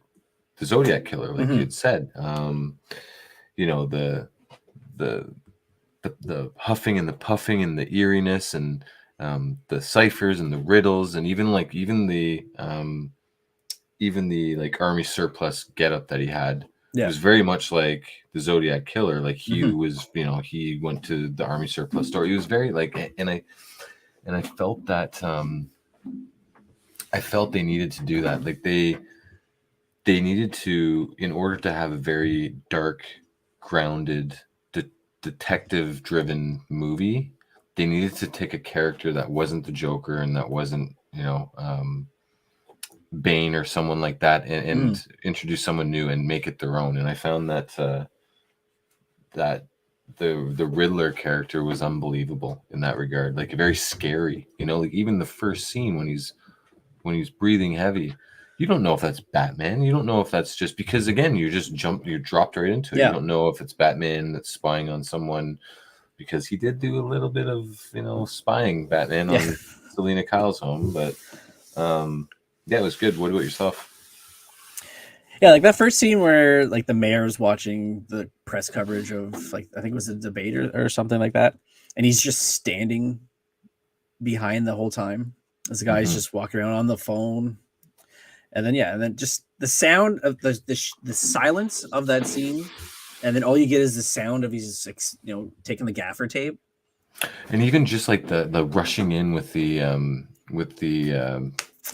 Zodiac Killer, like you had said. You know, the huffing and the puffing and the eeriness and the ciphers and the riddles and even the like army surplus getup that he had. It was very much like the Zodiac Killer. Like he was, you know, he went to the army surplus store. He was very like, and I felt that I felt they needed to do that. Like they needed to, in order to have a very dark, grounded, detective driven movie, they needed to take a character that wasn't the Joker and that wasn't, you know, Bane or someone like that, and introduce someone new and make it their own. And I found that that the Riddler character was unbelievable in that regard, like very scary. You know, like even the first scene when he's breathing heavy, you don't know if that's Batman. You don't know if that's just because, again, you dropped right into it. You don't know if it's Batman that's spying on someone, because he did do a little bit of, you know, spying Batman on Selena Kyle's home. But yeah, it was good. What about yourself? Yeah, like that first scene where like the mayor's watching the press coverage of, like, I think it was a debate or something like that, and he's just standing behind the whole time as the guy's just walking around on the phone. And then just the sound of the silence of that scene, and then all you get is the sound of he's, you know, taking the gaffer tape, and even just like the rushing in with the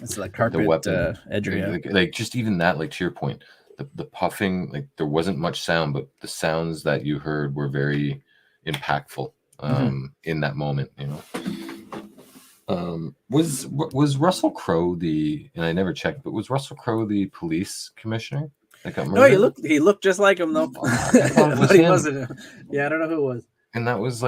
it's like carpet the weapon edgery, like just even that, like to your point, the puffing, like there wasn't much sound, but the sounds that you heard were very impactful in that moment, you know. Was Russell Crowe and I never checked, but was Russell Crowe the police commissioner that got murdered? No, he looked just like him though. But he wasn't. Yeah, I don't know who it was. And that was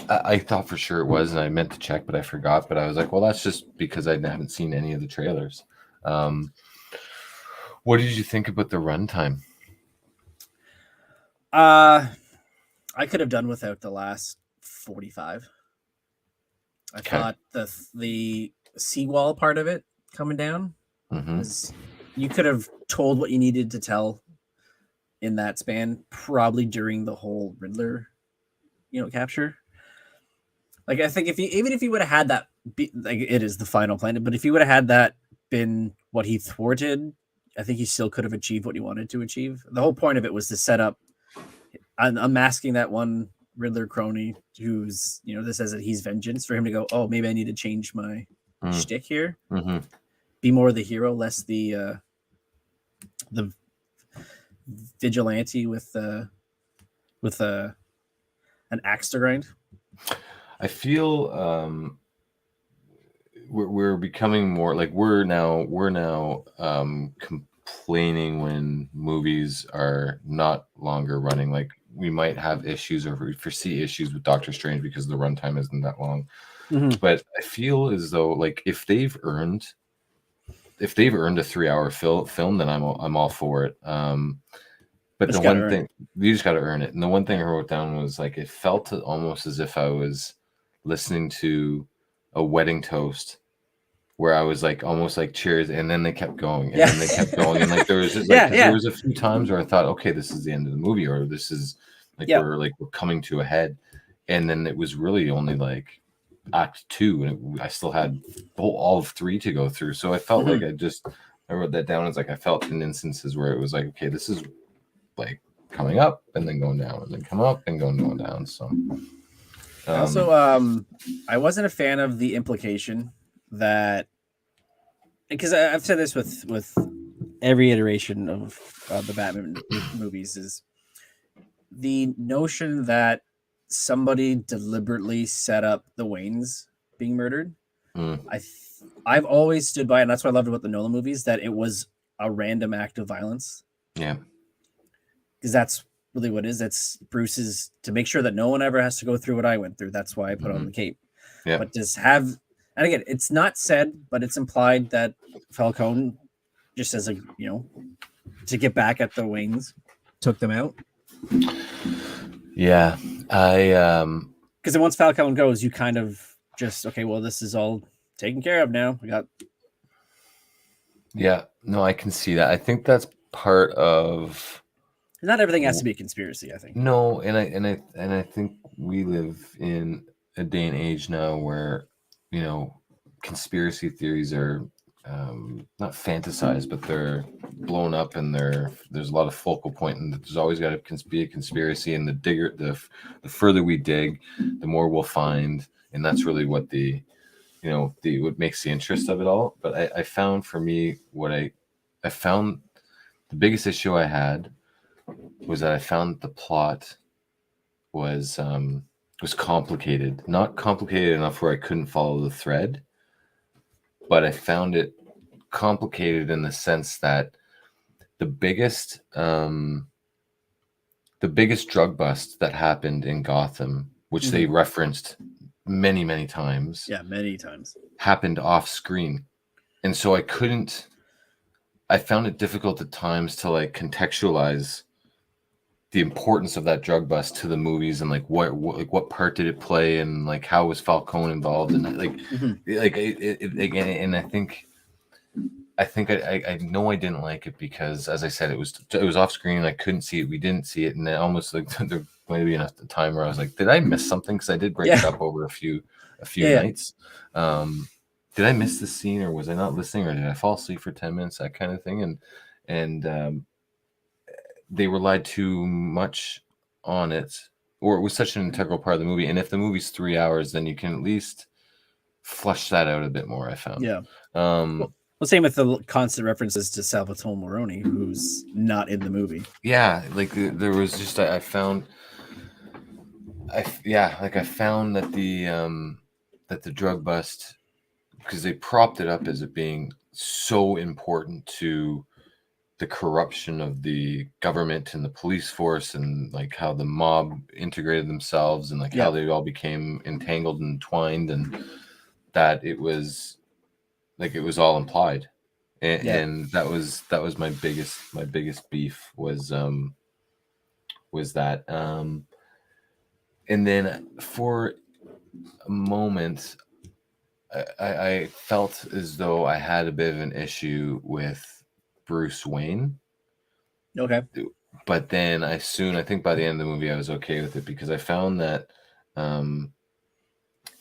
I thought for sure it was, and I meant to check, but I forgot. But I was like, well, that's just because I haven't seen any of the trailers. What did you think about the runtime? I could have done without the last 45. I thought the seawall part of it coming down was, you could have told what you needed to tell in that span, probably during the whole Riddler, you know, capture. Like, I think if you would have had that, like, it is the final planet, but if you would have had that been what he thwarted, I think he still could have achieved what he wanted to achieve. The whole point of it was to set up unmasking that one Riddler crony who's, you know, this says that he's vengeance, for him to go, oh, maybe I need to change my shtick here. Be more the hero, less the vigilante with an axe to grind. I feel we're becoming more like we're now complaining when movies are not longer running. Like, we might have issues, or we foresee issues with Doctor Strange because the runtime isn't that long. But I feel as though, like, if they've earned a 3-hour film, then I'm all for it. But the one thing, you just got to earn it. And the one thing I wrote down was, like, it felt almost as if I was listening to a wedding toast, where I was like, almost like cheers, and then they kept going, and then they kept going, and like there was just, like, there was a few times where I thought, okay, this is the end of the movie, or this is like we're coming to a head, and then it was really only like Act 2, and I still had all of 3 to go through. So I felt like I wrote that down as, like, I felt in instances where it was like, okay, this is like coming up and then going down, and then come up and going down. So also, I wasn't a fan of the implication that, because I've said this with every iteration of the Batman movies, is the notion that somebody deliberately set up the Waynes being murdered. I've always stood by, and that's what I loved about the Nolan movies, that it was a random act of violence. Yeah, because that's really what it is. It's Bruce's, to make sure that no one ever has to go through what I went through. That's why I put on the cape. Yeah, but just have. And again, it's not said, but it's implied that Falcone, just as a, you know, to get back at the Waynes, took them out. Yeah, because then once Falcone goes, you kind of just, okay, well, this is all taken care of now. We got Yeah, no, I can see that. I think that's part of Not everything has to be a conspiracy, I think. no, and I think we live in a day and age now where, you know, conspiracy theories are not fantasized, but they're blown up, and there's a lot of focal point, and there's always got to be a conspiracy. And the further we dig, the more we'll find, and that's really what what makes the interest of it all. But I found for me I found the biggest issue I had was that I found the plot was complicated. Not complicated enough where I couldn't follow the thread, but I found it complicated in the sense that the biggest drug bust that happened in Gotham, which they referenced many, many times, Many times, happened off screen. And so I found it difficult at times to like contextualize the importance of that drug bust to the movies, and like what part did it play, and like how was Falcone involved, and again. And I think I know I didn't like it because, as I said, it was off screen. I couldn't see it. We didn't see it, and it almost like there might be enough time where I was like, did I miss something? Because I did break it up over a few nights. Did I miss the scene, or was I not listening, or did I fall asleep for 10 minutes? That kind of thing, and they relied too much on it, or it was such an integral part of the movie. And if the movie's 3 hours, then you can at least flush that out a bit more, I found. Yeah. Well, same with the constant references to Salvatore Moroni, who's not in the movie. Yeah, like there was just I found that the drug bust, because they propped it up as it being so important to the corruption of the government and the police force, and like how the mob integrated themselves, and like how they all became entangled and entwined, and that it was all implied. And that was my biggest beef was that. And then for a moment, I felt as though I had a bit of an issue with Bruce Wayne. Okay. But then I think by the end of the movie I was okay with it, because I found that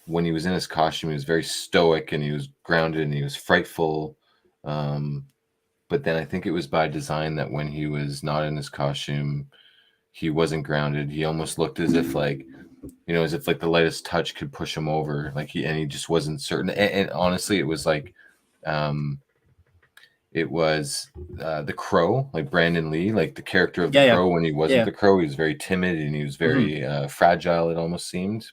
when he was in his costume, he was very stoic and he was grounded and he was frightful. But then I think it was by design that when he was not in his costume, he wasn't grounded. He almost looked as if like the lightest touch could push him over. Like he just wasn't certain. And honestly, it was like, it was the Crow, like Brandon Lee, like the character of the Crow. When he wasn't the Crow, he was very timid and he was very fragile, it almost seemed.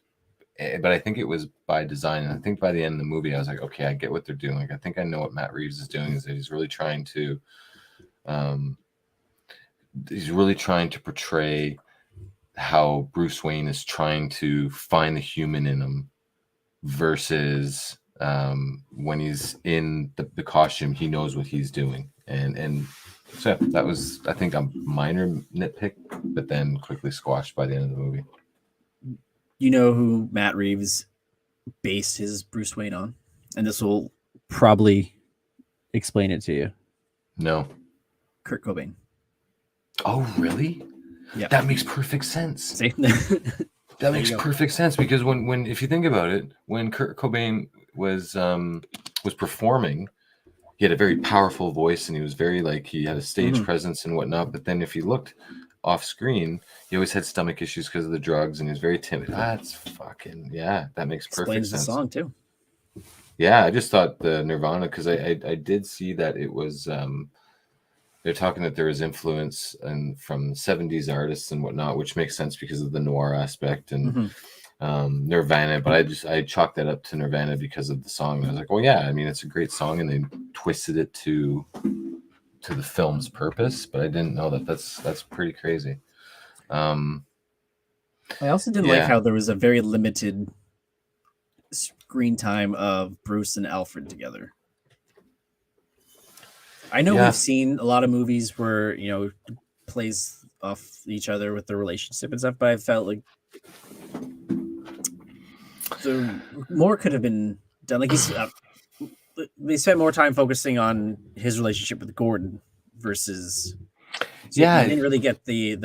But I think it was by design. And I think by the end of the movie, I was like, okay, I get what they're doing. Like, I think I know what Matt Reeves is doing, is that he's really trying to portray how Bruce Wayne is trying to find the human in him, versus when he's in the costume, he knows what he's doing. And so that was, I think, a minor nitpick, but then quickly squashed by the end of the movie. You know who Matt Reeves based his Bruce Wayne on? And this will probably explain it to you. No. Kurt Cobain. Oh, really? Yeah. That makes perfect sense. See? That makes perfect sense, because when if you think about it, when Kurt Cobain was performing, he had a very powerful voice, and he was very he had a stage presence and whatnot. But then if you looked off screen, he always had stomach issues because of the drugs, and he was very timid. That's fucking that makes perfect sense. Explains the song too. Yeah, I just thought the Nirvana, because I did see that it was they're talking that there was influence from 70s artists and whatnot, which makes sense because of the noir aspect and Nirvana. But I chalked that up to Nirvana because of the song. And I was like, well, yeah, I mean, it's a great song, and they twisted it to the film's purpose. But I didn't know that's pretty crazy. I also didn't like how there was a very limited screen time of Bruce and Alfred together. I know we've seen a lot of movies where, plays off each other with their relationship and stuff, but I felt like more could have been done. Like they spent more time focusing on his relationship with Gordon versus. So Yeah. you didn't really get the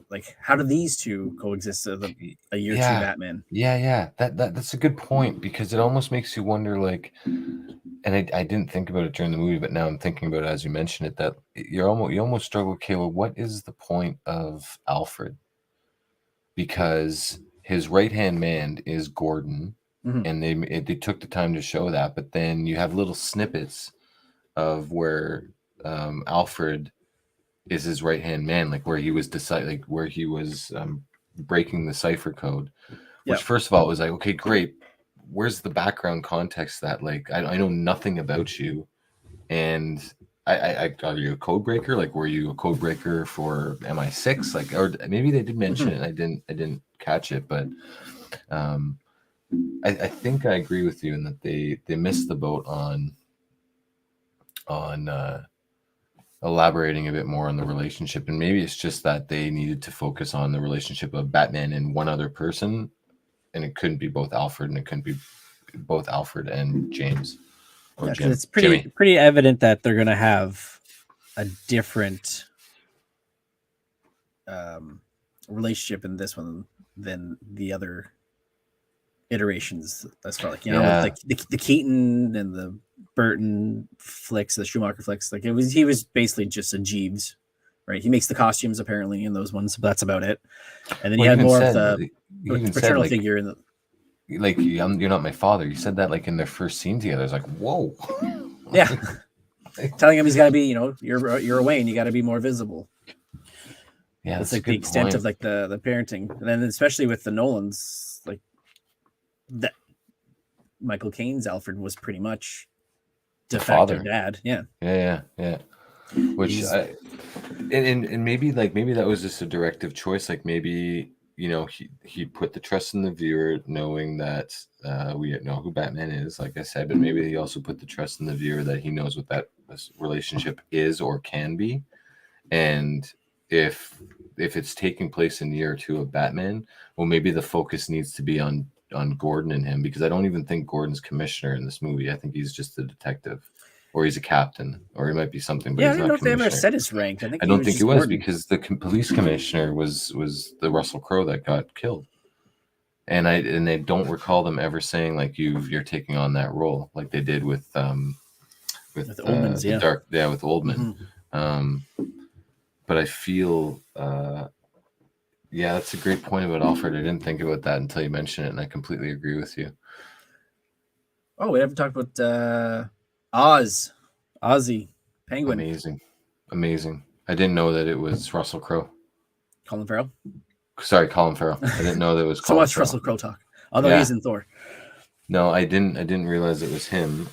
like how do these two coexist as a year two Batman? Yeah. That's a good point, because it almost makes you wonder, like, and I didn't think about it during the movie, but now I'm thinking about it as you mention it, that you almost struggle. Okay, well, what is the point of Alfred? Because his right hand man is Gordon, Mhm. and they took the time to show that, but then you have little snippets of where Alfred is his right hand man, like where he was breaking the cipher code. Which, Yeah. first of all, it was like, okay, great. Where's the background context that, like, I know nothing about you, and I are you a code breaker? Like, were you a code breaker for MI6? Like, or maybe they did mention it, and I didn't catch it, but I think I agree with you in that they missed the boat on elaborating a bit more on the relationship, and maybe it's just that they needed to focus on the relationship of Batman and one other person, and it couldn't be both Alfred, and it couldn't be both Alfred and James. Or Yeah, Jim. it's Jimmy. pretty evident that they're gonna have a different relationship in this one than the other iterations. As far like with like the Keaton and the Burton flicks, the Schumacher flicks, like he was basically just a Jeeves, right? He makes the costumes apparently in those ones, but that's about it. And then you had more of the paternal figure in the. Like, you're not my father. You said that like in their first scene together. I was like, whoa. Yeah. Telling him he's got to be, you're away and you got to be more visible. Yeah, that's like the extent of like the parenting, and then especially with the Nolans, like that Michael Caine's Alfred was pretty much de facto dad. Yeah. Which and maybe that was just a directive choice. Like, maybe he put the trust in the viewer, knowing that we know who Batman is, like I said, but maybe he also put the trust in the viewer that he knows what that relationship is or can be, and if it's taking place in year 2 of Batman, well, maybe the focus needs to be on Gordon and him, because I don't even think Gordon's commissioner in this movie. I think he's just a detective, or he's a captain, or he might be something. But yeah, he's I don't know if they ever said his rank. I don't think it was, because the police commissioner was the Russell Crowe that got killed, and they don't recall them ever saying like you're taking on that role like they did with Oldman's, with Oldman. Mm-hmm. But I feel, that's a great point about Alfred. I didn't think about that until you mentioned it, and I completely agree with you. Oh, we haven't talked about Ozzy, Penguin. Amazing. I didn't know that it was Russell Crowe. Colin Farrell. Sorry, Colin Farrell. I didn't know that it was so Colin much Farrell. Russell Crowe talk. Although he's in Thor. No, I didn't realize it was him.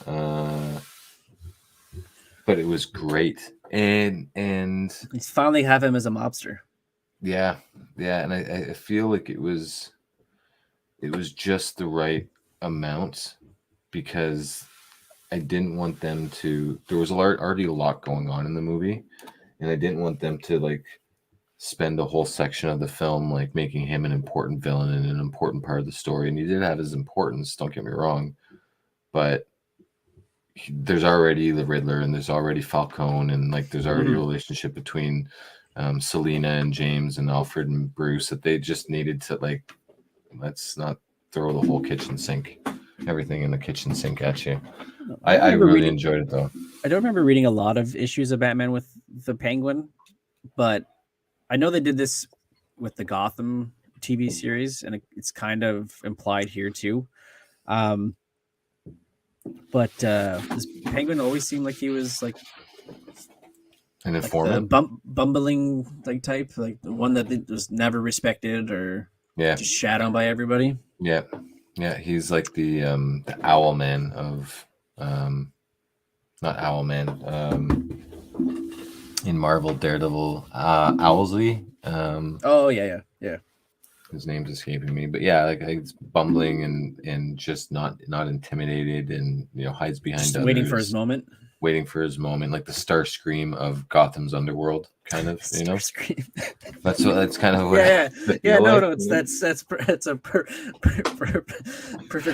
But it was great. And he's finally have him as a mobster. Yeah, and I feel like it was just the right amount, because I didn't want them to. There was already a lot going on in the movie, and I didn't want them to like spend a whole section of the film like making him an important villain and an important part of the story. And he did have his importance. Don't get me wrong, but there's already the Riddler, and there's already Falcone, and like there's already a relationship between Selina and James and Alfred and Bruce, that they just needed to like, let's not throw the whole kitchen sink, everything in the kitchen sink at you. I really enjoyed it though. I don't remember reading a lot of issues of Batman with the Penguin, but I know they did this with the Gotham TV series, and it's kind of implied here too. But this Penguin always seemed like he was like an informant, bumbling like type, like the one that was never respected or just shadowed by everybody. Yeah. He's like the Owl Man of not Owlman. In Marvel, Daredevil, Owlsley. Yeah. His name's escaping me, but like he's bumbling and just not intimidated, and hides behind just others. Waiting for his moment. waiting for his moment, like the Starscream of Gotham's underworld, kind of, you know. Starscream. That's kind of what. Yeah. No, like. no. That's a perfect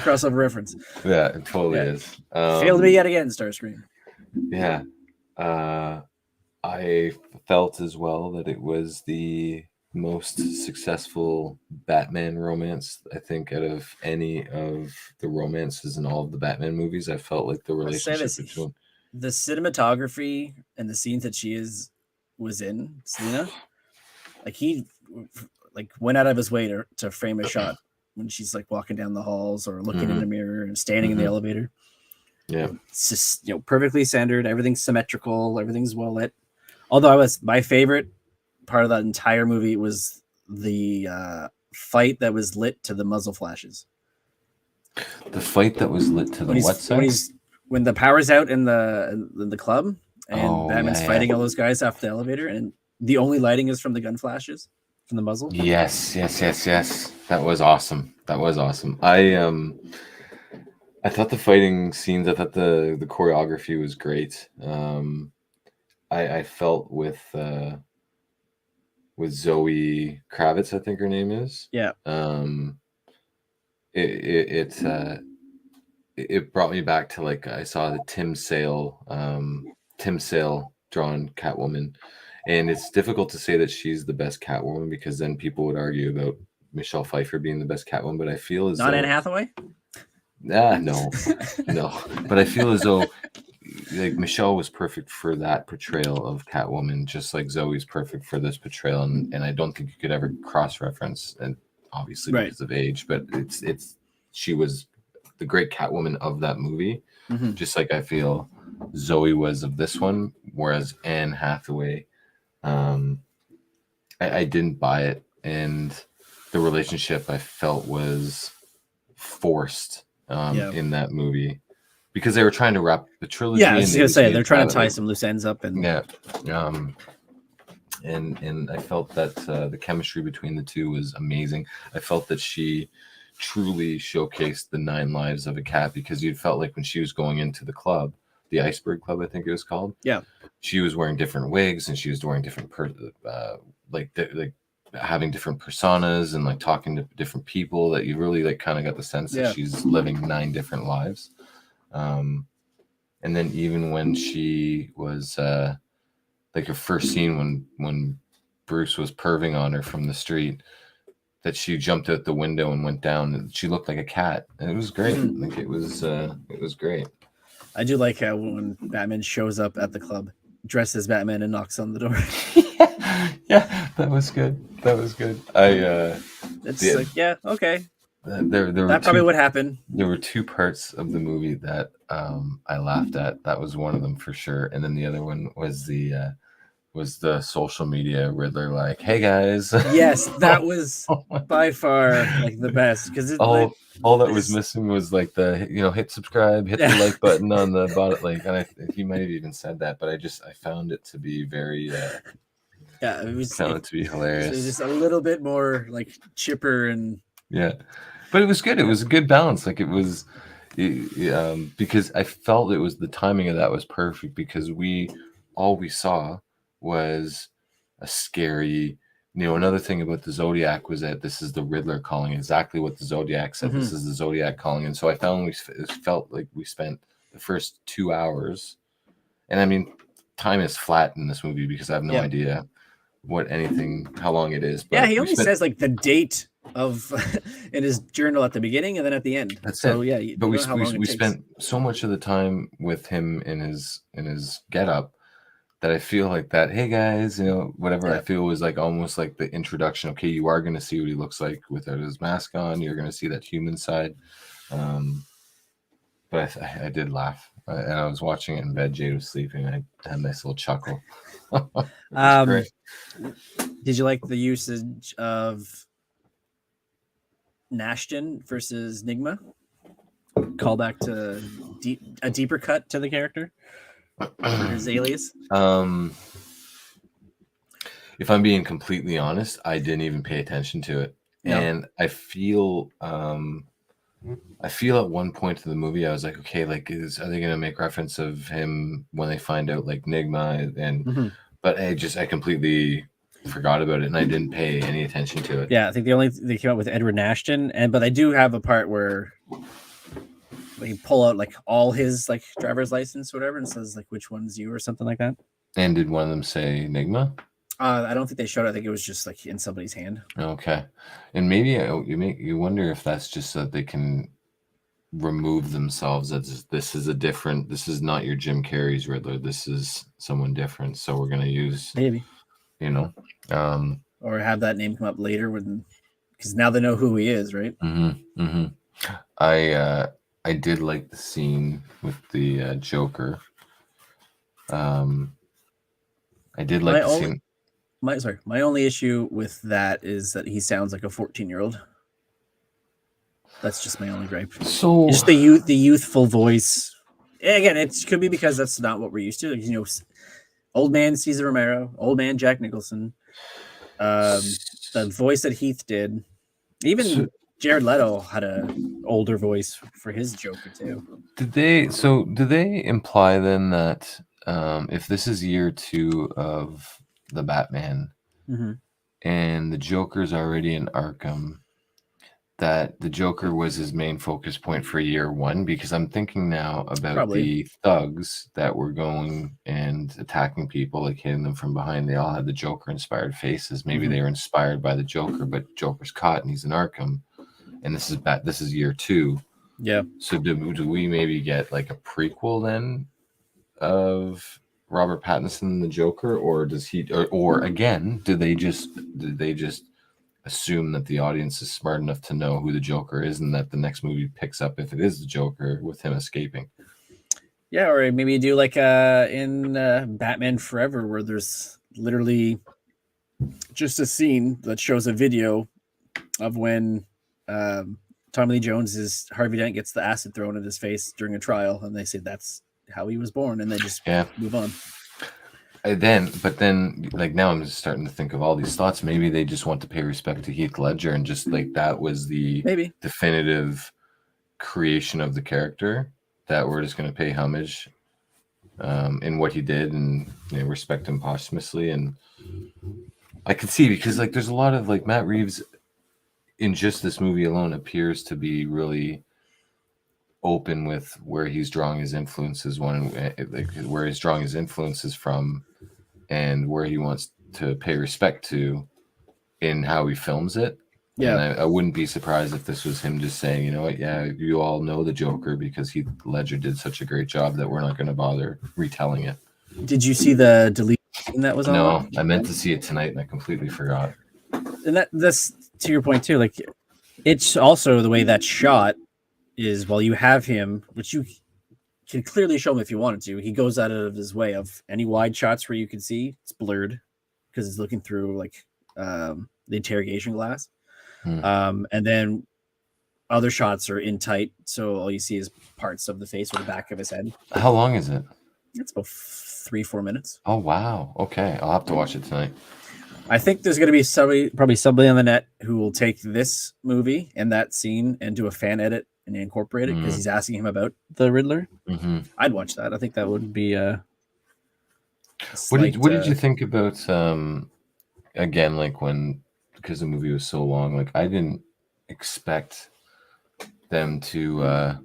crossover reference. Yeah, it totally Yeah. is. Failed me yet again, Starscream. Yeah. I felt as well that it was the most successful Batman romance, I think, out of any of the romances in all of the Batman movies. I felt like the relationship between the cinematography and the scenes that was in Selena, like he went out of his way to frame a shot when she's like walking down the halls or looking in the mirror and standing in the elevator. Yeah, it's just perfectly centered. Everything's symmetrical. Everything's well lit. Although my favorite part of that entire movie was the fight that was lit to the muzzle flashes. The fight that was lit to the what side? When the power's out in the club and Batman's fighting all those guys off the elevator, and the only lighting is from the gun flashes from the muzzle. Yes. That was awesome. I thought the fighting scenes, I thought the choreography was great. I felt with Zoe Kravitz, I think her name is. Yeah. It brought me back to like I saw the Tim Sale drawn Catwoman, and it's difficult to say that she's the best Catwoman because then people would argue about Michelle Pfeiffer being the best Catwoman. But I feel as not Anne Hathaway. No. But I feel as though like Michelle was perfect for that portrayal of Catwoman, just like Zoe's perfect for this portrayal, and I don't think you could ever cross-reference, and obviously because of age, but she was the great Catwoman of that movie, just like I feel Zoe was of this one, whereas Anne Hathaway, I didn't buy it, and the relationship I felt was forced in that movie. Because they were trying to wrap the trilogy. Yeah, I was gonna say they're trying to tie some loose ends up, and and I felt that the chemistry between the two was amazing. I felt that she truly showcased the 9 lives of a cat, because you felt like when she was going into the club, the Iceberg Club, I think it was called. Yeah, she was wearing different wigs and she was wearing different having different personas and like talking to different people, that you really like kind of got the sense that she's living 9 different lives. And then even when she was like her first scene when Bruce was perving on her from the street, that she jumped out the window and went down, and she looked like a cat, and it was great. Like it was great. I do like how when Batman shows up at the club dressed as Batman and knocks on the door. Yeah, that was good. It's like, yeah, okay. There that probably would happen. There were 2 parts of the movie that I laughed at. That was one of them for sure, and then the other one was the social media Riddler, like, "Hey guys." Yes, that was by far like the best, because all that was missing was like the hit subscribe, hit the like button on the bottom, like, and he might have even said that, but I found it to be very found it to be hilarious. It was just a little bit more like chipper and but it was good. It was a good balance. Like it was, because I felt it was the timing of that was perfect, because all we saw was a scary. Another thing about the Zodiac was that this is the Riddler calling, exactly what the Zodiac said. This is the Zodiac calling, and so I found it felt like we spent the first 2 hours, and I mean, time is flat in this movie because I have no idea how long it is. But he only says like the date of in his journal at the beginning and then at the end. That's so it. Yeah, but we spent so much of the time with him in his getup that I feel like that, hey guys, whatever. I feel was like almost like the introduction. Okay, you are going to see what he looks like without his mask on. You're going to see that human side. But I did laugh, and I was watching it in bed. Jade was sleeping. I had a nice little chuckle. Great. Did you like the usage of Nashton versus Nigma? Call back to a deeper cut to the character for his alias. If I'm being completely honest, I didn't even pay attention to it, and I feel I feel at one point in the movie, I was like, okay, like, are they gonna make reference of him when they find out like Nigma? And but I completely forgot about it, and I didn't pay any attention to it. Yeah, I think they came out with Edward Ashton, but I do have a part where he pull out like all his like driver's license, or whatever, and says like which one's you or something like that. And did one of them say Nigma? I don't think they showed it. I think it was just like in somebody's hand. Okay, and maybe you wonder if that's just so that they can remove themselves as this is not your Jim Carrey's Riddler. This is someone different. So we're gonna use Maybe, or have that name come up later because now they know who he is, right? I did like the scene with the Joker. I did like the scene. My only issue with that is that he sounds like a 14-year-old. That's just my only gripe. So just the youthful voice. Again, it could be because that's not what we're used to. You know, old man Cesar Romero, old man Jack Nicholson, the voice that Heath did. Even Jared Leto had an older voice for his Joker too. Do they imply then that if this is year 2 of the Batman and the Joker's already in Arkham, that the Joker was his main focus point for year 1? Because I'm thinking now about the thugs that were going and attacking people, like hitting them from behind. They all had the Joker inspired faces. Maybe they were inspired by the Joker, but Joker's caught and he's in Arkham, and this is year 2. Yeah. So do we maybe get like a prequel then of Robert Pattinson and the Joker, or does he or again did they just assume that the audience is smart enough to know who the Joker is, and that the next movie picks up if it is the Joker with him escaping? Yeah, or maybe you do like in Batman Forever, where there's literally just a scene that shows a video of when Tommy Lee Jones' Harvey Dent gets the acid thrown in his face during a trial, and they say that's how he was born, and they just move on. But then, like now, I'm just starting to think of all these thoughts. Maybe they just want to pay respect to Heath Ledger, and just like that was the definitive creation of the character, that we're just going to pay homage in what he did, and respect him posthumously. And I could see, because like there's a lot of like Matt Reeves in just this movie alone appears to be really open with where he's drawing his influences where he's drawing his influences from, and where he wants to pay respect to in how he films it. And I wouldn't be surprised if this was him just saying, you know what, you all know the Joker because Heath Ledger did such a great job that we're not going to bother retelling it. Did you see the deleted scene that was on? No, I meant to see it tonight and I completely forgot. And that's to your point too. Like, it's also the way that's shot is, while you have him, which you can clearly show him if you wanted to, he goes out of his way. Of any wide shots where you can see, it's blurred because he's looking through like the interrogation glass. And then other shots are in tight, so all you see is parts of the face or the back of his head. How long is it? It's about 3-4 minutes. Oh wow. Okay, I'll have to watch it tonight. I think there's going to be probably somebody on the net who will take this movie and that scene and do a fan edit and incorporate it, because he's asking him about the Riddler. I'd watch that. I think that would be what did you think about again, like because the movie was so long, like I didn't expect them to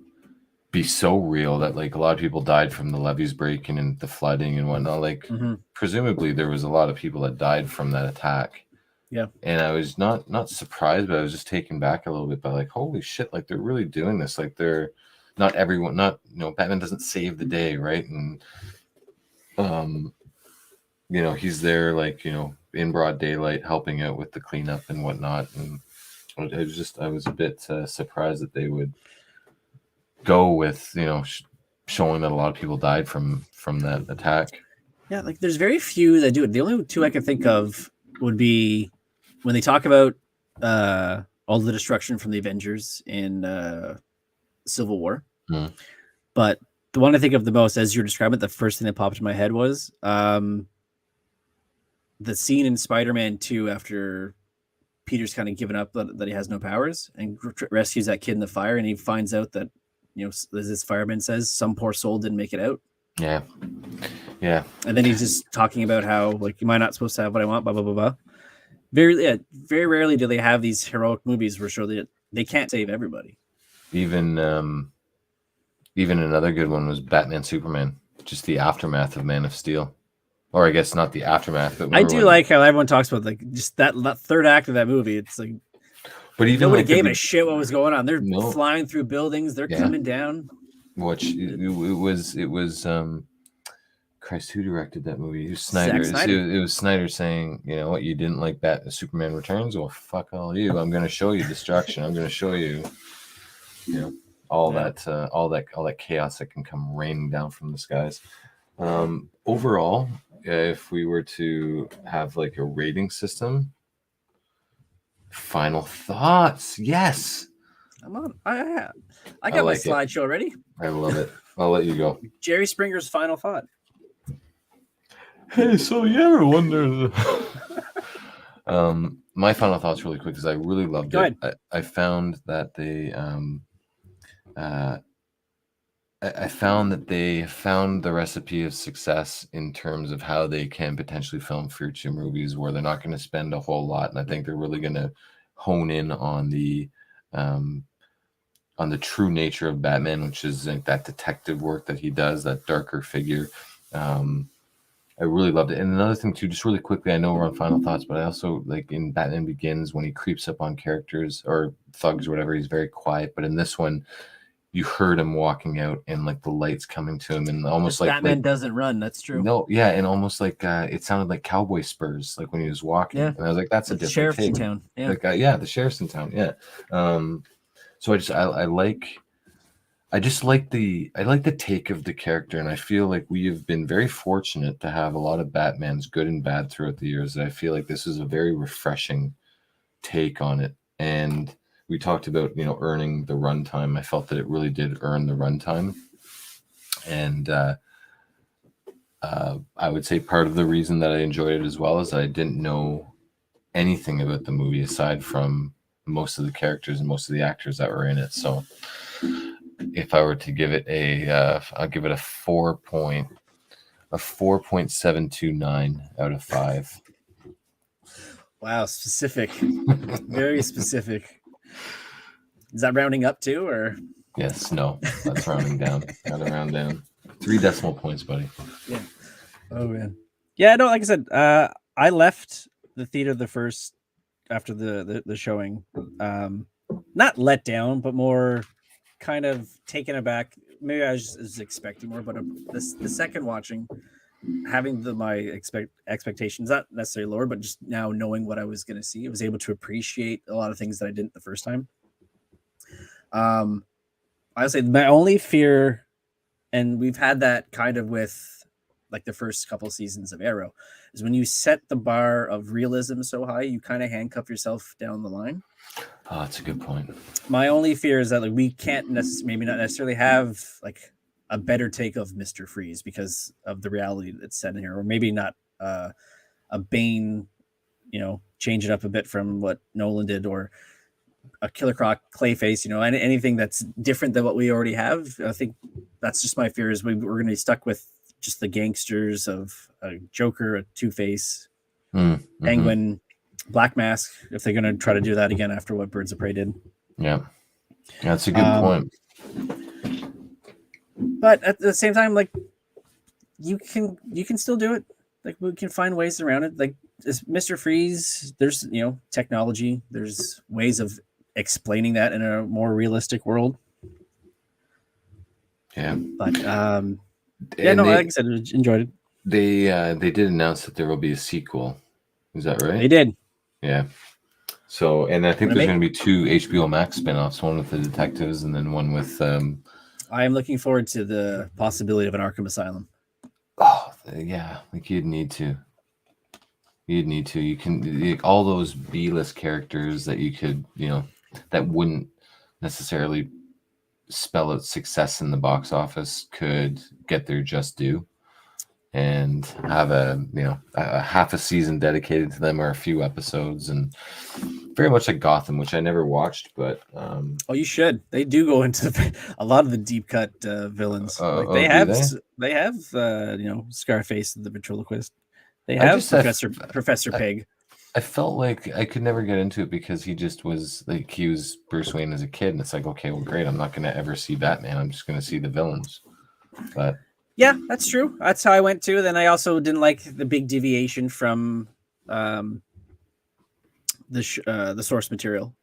be so real that like a lot of people died from the levees breaking and the flooding and whatnot. Like presumably there was a lot of people that died from that attack. Yeah. And I was not surprised, but I was just taken back a little bit by like, holy shit, like they're really doing this. Like they're not everyone, Batman doesn't save the day, right? And he's there like, in broad daylight helping out with the cleanup and whatnot. And I was a bit surprised that they would go with, showing that a lot of people died from that attack. Yeah, like there's very few that do it. The only two I can think of would be when they talk about all the destruction from the Avengers in Civil War. But the one I think of the most, as you're describing it, the first thing that popped in my head was the scene in Spider-Man 2 after Peter's kind of given up that he has no powers, and rescues that kid in the fire, and he finds out that, as this fireman says, some poor soul didn't make it out. Yeah. Yeah. And then he's just talking about how, like, am I not supposed to have what I want, blah blah blah blah. Very rarely do they have these heroic movies where surely they can't save everybody. Even another good one was Batman Superman, just the aftermath of Man of Steel. Or I guess not the aftermath, but I do like how everyone talks about, like, just that third act of that movie. It's like, but even nobody like gave a shit what was going on. They're No. flying through buildings. They're coming down. Which it was Christ, who directed that movie? It was Snyder. Zack Snyder. It was Snyder saying, you know what, you didn't like Superman Returns? Well, fuck all you. I'm going to show you destruction. I'm going to show you, all that chaos that can come raining down from the skies. Overall, if we were to have like a rating system, final thoughts. Yes. I'm on. I got my like it. slideshow ready. I love it. I'll let you go. Jerry Springer's final thought. Hey, so you ever wonder? My final thoughts really quick because I really loved Go it. ahead. I found that they I found that they found the recipe of success in terms of how they can potentially film future movies where they're not going to spend a whole lot, and I think they're really going to hone in on the true nature of Batman, which is like that detective work that he does, that darker figure. I really loved it. And another thing too, just really quickly, I know we're on final thoughts, but I also like in Batman Begins when he creeps up on characters or thugs or whatever, he's very quiet. But in this one, you heard him walking out and like the lights coming to him and almost like Batman doesn't run. That's true. No, yeah, and almost like it sounded like cowboy spurs, like when he was walking. Yeah. And I was like, that's a The different sheriff's take. in town. Yeah. Like, the sheriff's in town. Yeah. So I like the take of the character, and I feel like we have been very fortunate to have a lot of Batmans, good and bad, throughout the years. I feel like this is a very refreshing take on it. And we talked about, earning the runtime. I felt that it really did earn the runtime. And I would say part of the reason that I enjoyed it as well is I didn't know anything about the movie aside from most of the characters and most of the actors that were in it. So if I were to give it I'll give it a 4.729 out of 5. Wow, specific. Very specific. Is that rounding up too, or? Yes, no, that's rounding down. Gotta round down. 3 decimal points, buddy. Yeah. Oh man. Yeah, no, like I said, I left the theater after the showing. Not let down, but more kind of taken aback. Maybe I was expecting more, but the second watching, having my expectations not necessarily lower, but just now knowing what I was going to see, I was able to appreciate a lot of things that I didn't the first time. I would say my only fear, and we've had that kind of with like the first couple seasons of Arrow, is when you set the bar of realism so high, you kind of handcuff yourself down the line. Oh, that's a good point. My only fear is that like we can't maybe not necessarily have like a better take of Mr. Freeze because of the reality that's set in here, or maybe not a Bane, change it up a bit from what Nolan did, or a Killer Croc Clayface, anything that's different than what we already have. I think that's just my fear is we're going to be stuck with just the gangsters of a Joker, a Two-Face, Penguin, Black Mask, if they're going to try to do that again after what Birds of Prey did. Yeah, that's a good point. But at the same time, like you can still do it. Like we can find ways around it. Like as Mr. Freeze, there's technology. There's ways of explaining that in a more realistic world. Yeah, but like I said, I enjoyed it. They did announce that there will be a sequel. Is that right? They did. Yeah. So, and I think there's going to be 2 HBO Max spinoffs, one with the detectives and then one with. I am looking forward to the possibility of an Arkham Asylum. Oh yeah, like you'd need to. You can all those B-list characters that you could, that wouldn't necessarily spell out success in the box office could get their just due, and have a half a season dedicated to them or a few episodes, and very much like Gotham, which I never watched, but Oh, you should. They do go into a lot of the deep cut villains. Like they do have, they? they have, Scarface the ventriloquist. They I have just Professor Pig. I felt like I could never get into it because he just was like he was Bruce Wayne as a kid, and it's like, okay, well, great. I'm not going to ever see Batman. I'm just going to see the villains. But Yeah, that's true. That's how I went too. Then I also didn't like the big deviation from the source material,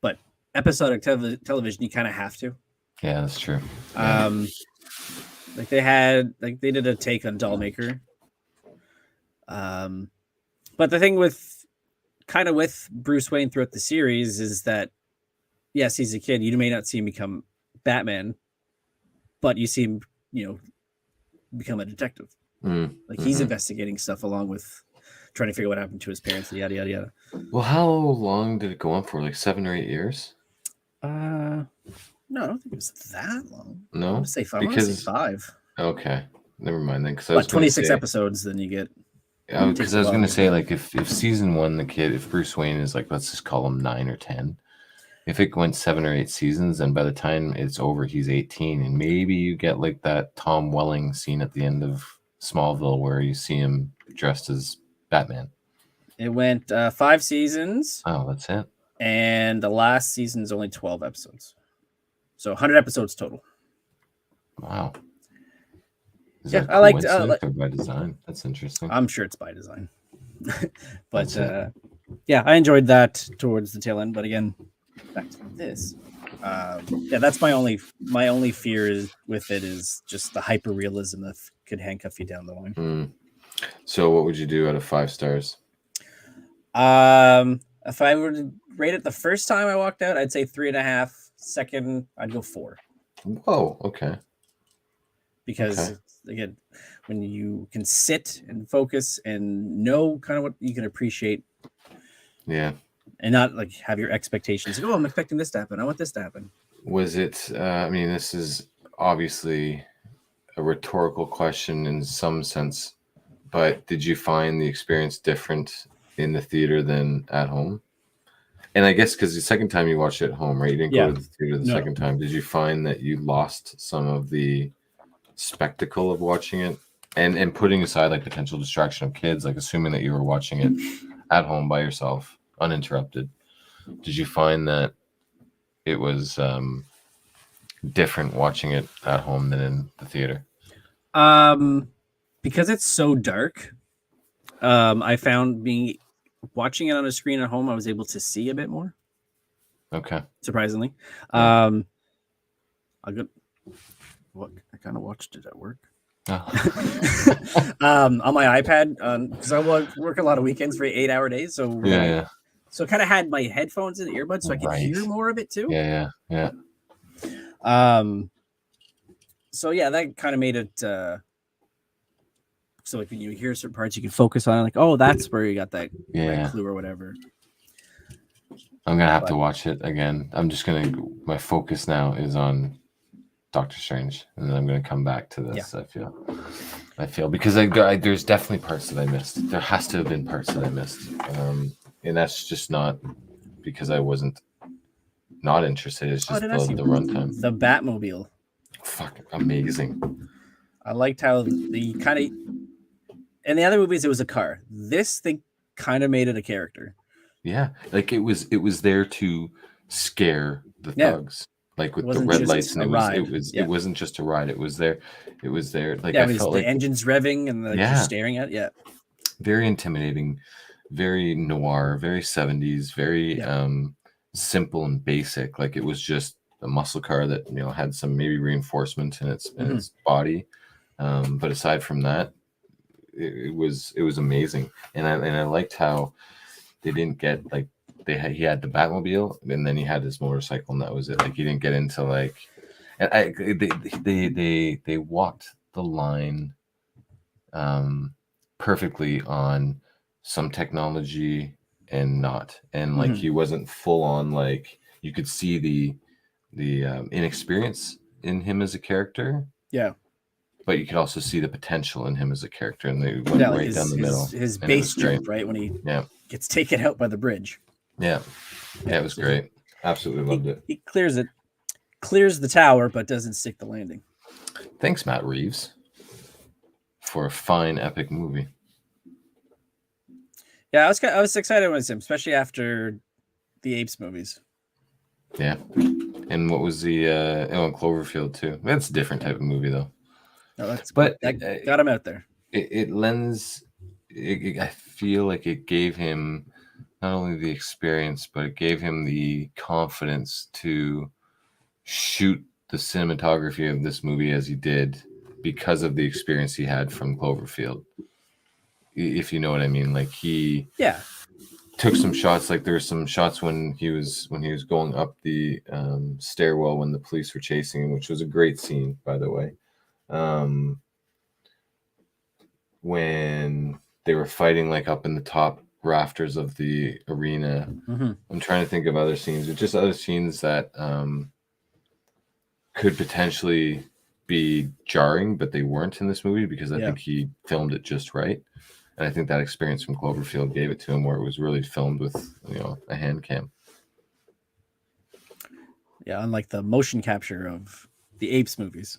but episodic television, you kind of have to. yeah, that's true. Yeah. Like they did a take on Dollmaker. But the thing with Bruce Wayne throughout the series is that, yes, he's a kid. You may not see him become Batman, but you see him, become a detective. Like he's investigating stuff along with trying to figure out what happened to his parents. Yada yada yada. Well, how long did it go on for? Like 7 or 8 years? No, I don't think it was that long. No, I want to say 5. Okay, never mind then. Because I But was 26 episodes, then you get. Because I was going to say, like, if season 1, if Bruce Wayne is like, let's just call him 9 or 10, if it went 7 or 8 seasons, then by the time it's over, he's 18, and maybe you get like that Tom Welling scene at the end of Smallville where you see him dressed as Batman. It went 5 seasons. Oh, that's it. And the last season is only 12 episodes, so 100 episodes total. Wow. Is Yeah, that I liked. coincidence or by design. That's interesting. I'm sure it's by design, but yeah, I enjoyed that towards the tail end. But again, back to this. Yeah, that's my only fear with it is just the hyper realism that could handcuff you down the line. So, what would you do out of 5 stars? If I were to rate it the first time I walked out, I'd say 3.5. Second, I'd go 4. Whoa, okay. Because again, when you can sit and focus and know kind of what you can appreciate, yeah, and not like have your expectations. Like, oh, I'm expecting this to happen. I want this to happen. Was it? I mean, this is obviously a rhetorical question in some sense, but did you find the experience different in the theater than at home? And I guess because the second time you watched it at home, right? You didn't go to the theater the second time. Did you find that you lost some of the spectacle of watching it, and putting aside like potential distraction of kids, like assuming that you were watching it at home by yourself, uninterrupted, did you find that it was different watching it at home than in the theater? Because it's so dark, I found watching it on a screen at home, I was able to see a bit more. Okay. Surprisingly. Yeah. I kind of watched it at work. Oh. On my iPad, because I work a lot of weekends for 8-hour days. So yeah. So I kind of had my headphones and earbuds so I could hear more of it too. Yeah. So yeah, that kind of made it so like when you hear certain parts, you can focus on it, like, oh, that's where you got that red clue or whatever. I'm gonna have to watch it again. My focus now is on Doctor Strange, and then I'm gonna come back to this. Yeah. I feel because there's definitely parts that I missed. There has to have been parts that I missed, and that's just not because I wasn't not interested. It's just the runtime. The Batmobile, fucking amazing. I liked how the kind of, in the other movies it was a car. This thing kind of made it a character. Yeah, like it was there to scare the thugs. Like with the red lights, and it wasn't just a ride. It was there. Like I felt like the engines revving and you're staring at it. Yeah. Very intimidating, very noir, very 70s, very simple and basic. Like it was just a muscle car that had some maybe reinforcement in its body, but aside from that, it was amazing. And I liked how they didn't get like. He had the Batmobile, and then he had his motorcycle, and that was it. Like he didn't get into like, and they walked the line, perfectly on some technology and not, and like he wasn't full on. Like you could see the inexperience in him as a character. Yeah. But you could also see the potential in him as a character, and they went right down the middle. His base jump, right when he gets taken out by the bridge. Yeah, it was great. Absolutely loved it. He clears the tower, but doesn't stick the landing. Thanks, Matt Reeves, for a fine, epic movie. Yeah, I was excited when I saw him, especially after the Apes movies. Yeah, and what was the Cloverfield too? That's a different type of movie though. No, that's But that got him out there. It lends. I feel like it gave him not only the experience, but it gave him the confidence to shoot the cinematography of this movie as he did because of the experience he had from Cloverfield. If you know what I mean, like he took some shots. Like there were some shots when he was going up the stairwell when the police were chasing him, which was a great scene, by the way. When they were fighting like up in the top rafters of the arena. Mm-hmm. I'm trying to think of other scenes, but just other scenes that could potentially be jarring, but they weren't in this movie because I think he filmed it just right. And I think that experience from Cloverfield gave it to him where it was really filmed with, a hand cam. Yeah, unlike the motion capture of the Apes movies.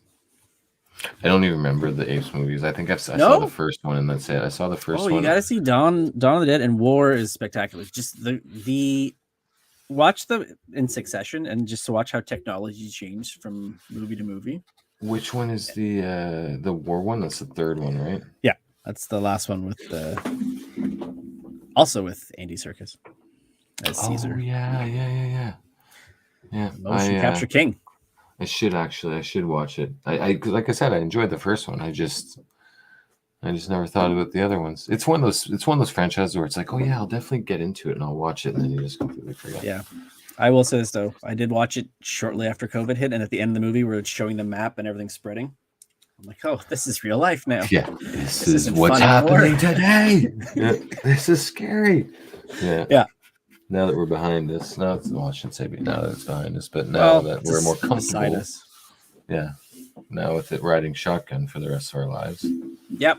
I don't even remember the Apes movies. I think I saw the first one and that's it. I saw the first one. You got to see Dawn of the Dead and War is spectacular. Just the watch them in succession and just to watch how technology changed from movie to movie. Which one is the War one? That's the third one, right? Yeah, that's the last one with also with Andy Serkis as Caesar. Oh yeah. Motion capture king. I should watch it. I like I said, I enjoyed the first one. I just never thought about the other ones. It's one of those franchises where it's like, oh yeah, I'll definitely get into it and I'll watch it, and then you just completely forget. Yeah. I will say this though. I did watch it shortly after COVID hit, and at the end of the movie where it's showing the map and everything spreading. I'm like, oh, this is real life now. Yeah. This is what's happening today. Yeah, this is scary. Yeah. Yeah. Now that we're behind us, I shouldn't say now that it's behind us, but now that we're more comfortable. Us. Yeah. Now with it riding shotgun for the rest of our lives. Yep.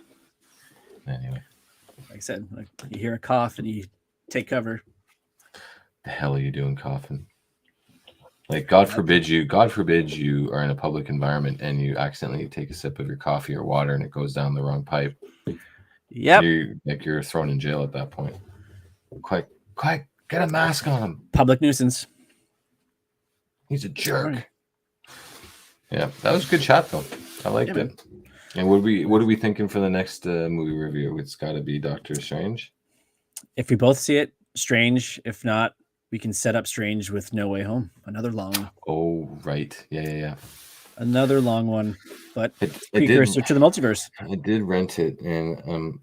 Anyway. Like I said, you hear a cough and you take cover. The hell are you doing coughing? Like God forbid you are in a public environment and you accidentally take a sip of your coffee or water and it goes down the wrong pipe. Yep. You're thrown in jail at that point. Quick, get a mask on him. Public nuisance. He's a jerk. Right. Yeah, that was a good shot though. I liked it. And what are we thinking for the next movie review? It's got to be Doctor Strange. If we both see it, Strange. If not, we can set up Strange with No Way Home. Another long one. Oh, right. Yeah. Another long one, but precursor to the multiverse. I did rent it, and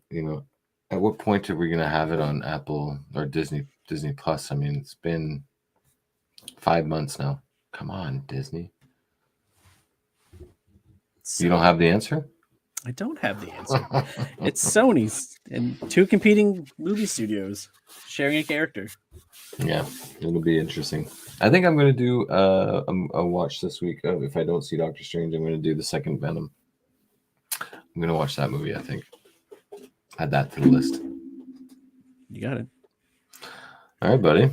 at what point are we going to have it on Apple or Disney Plus? I mean, it's been 5 months now. Come on, Disney. You don't have the answer? I don't have the answer. It's Sony's and two competing movie studios sharing a character. Yeah, it'll be interesting. I think I'm going to do a watch this week. If I don't see Doctor Strange, I'm going to do the second Venom. I'm going to watch that movie, I think. Add that to the list. You got it. All right, buddy. All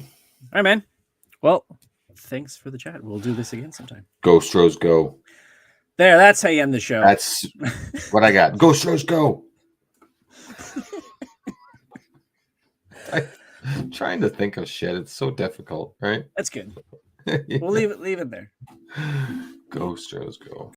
right, man. Well, thanks for the chat. We'll do this again sometime. Go, Stros, go. There, that's how you end the show. That's what I got. Go, Stros, go. I'm trying to think of shit. It's so difficult, right? That's good. We'll leave it there. Go, Stros, go.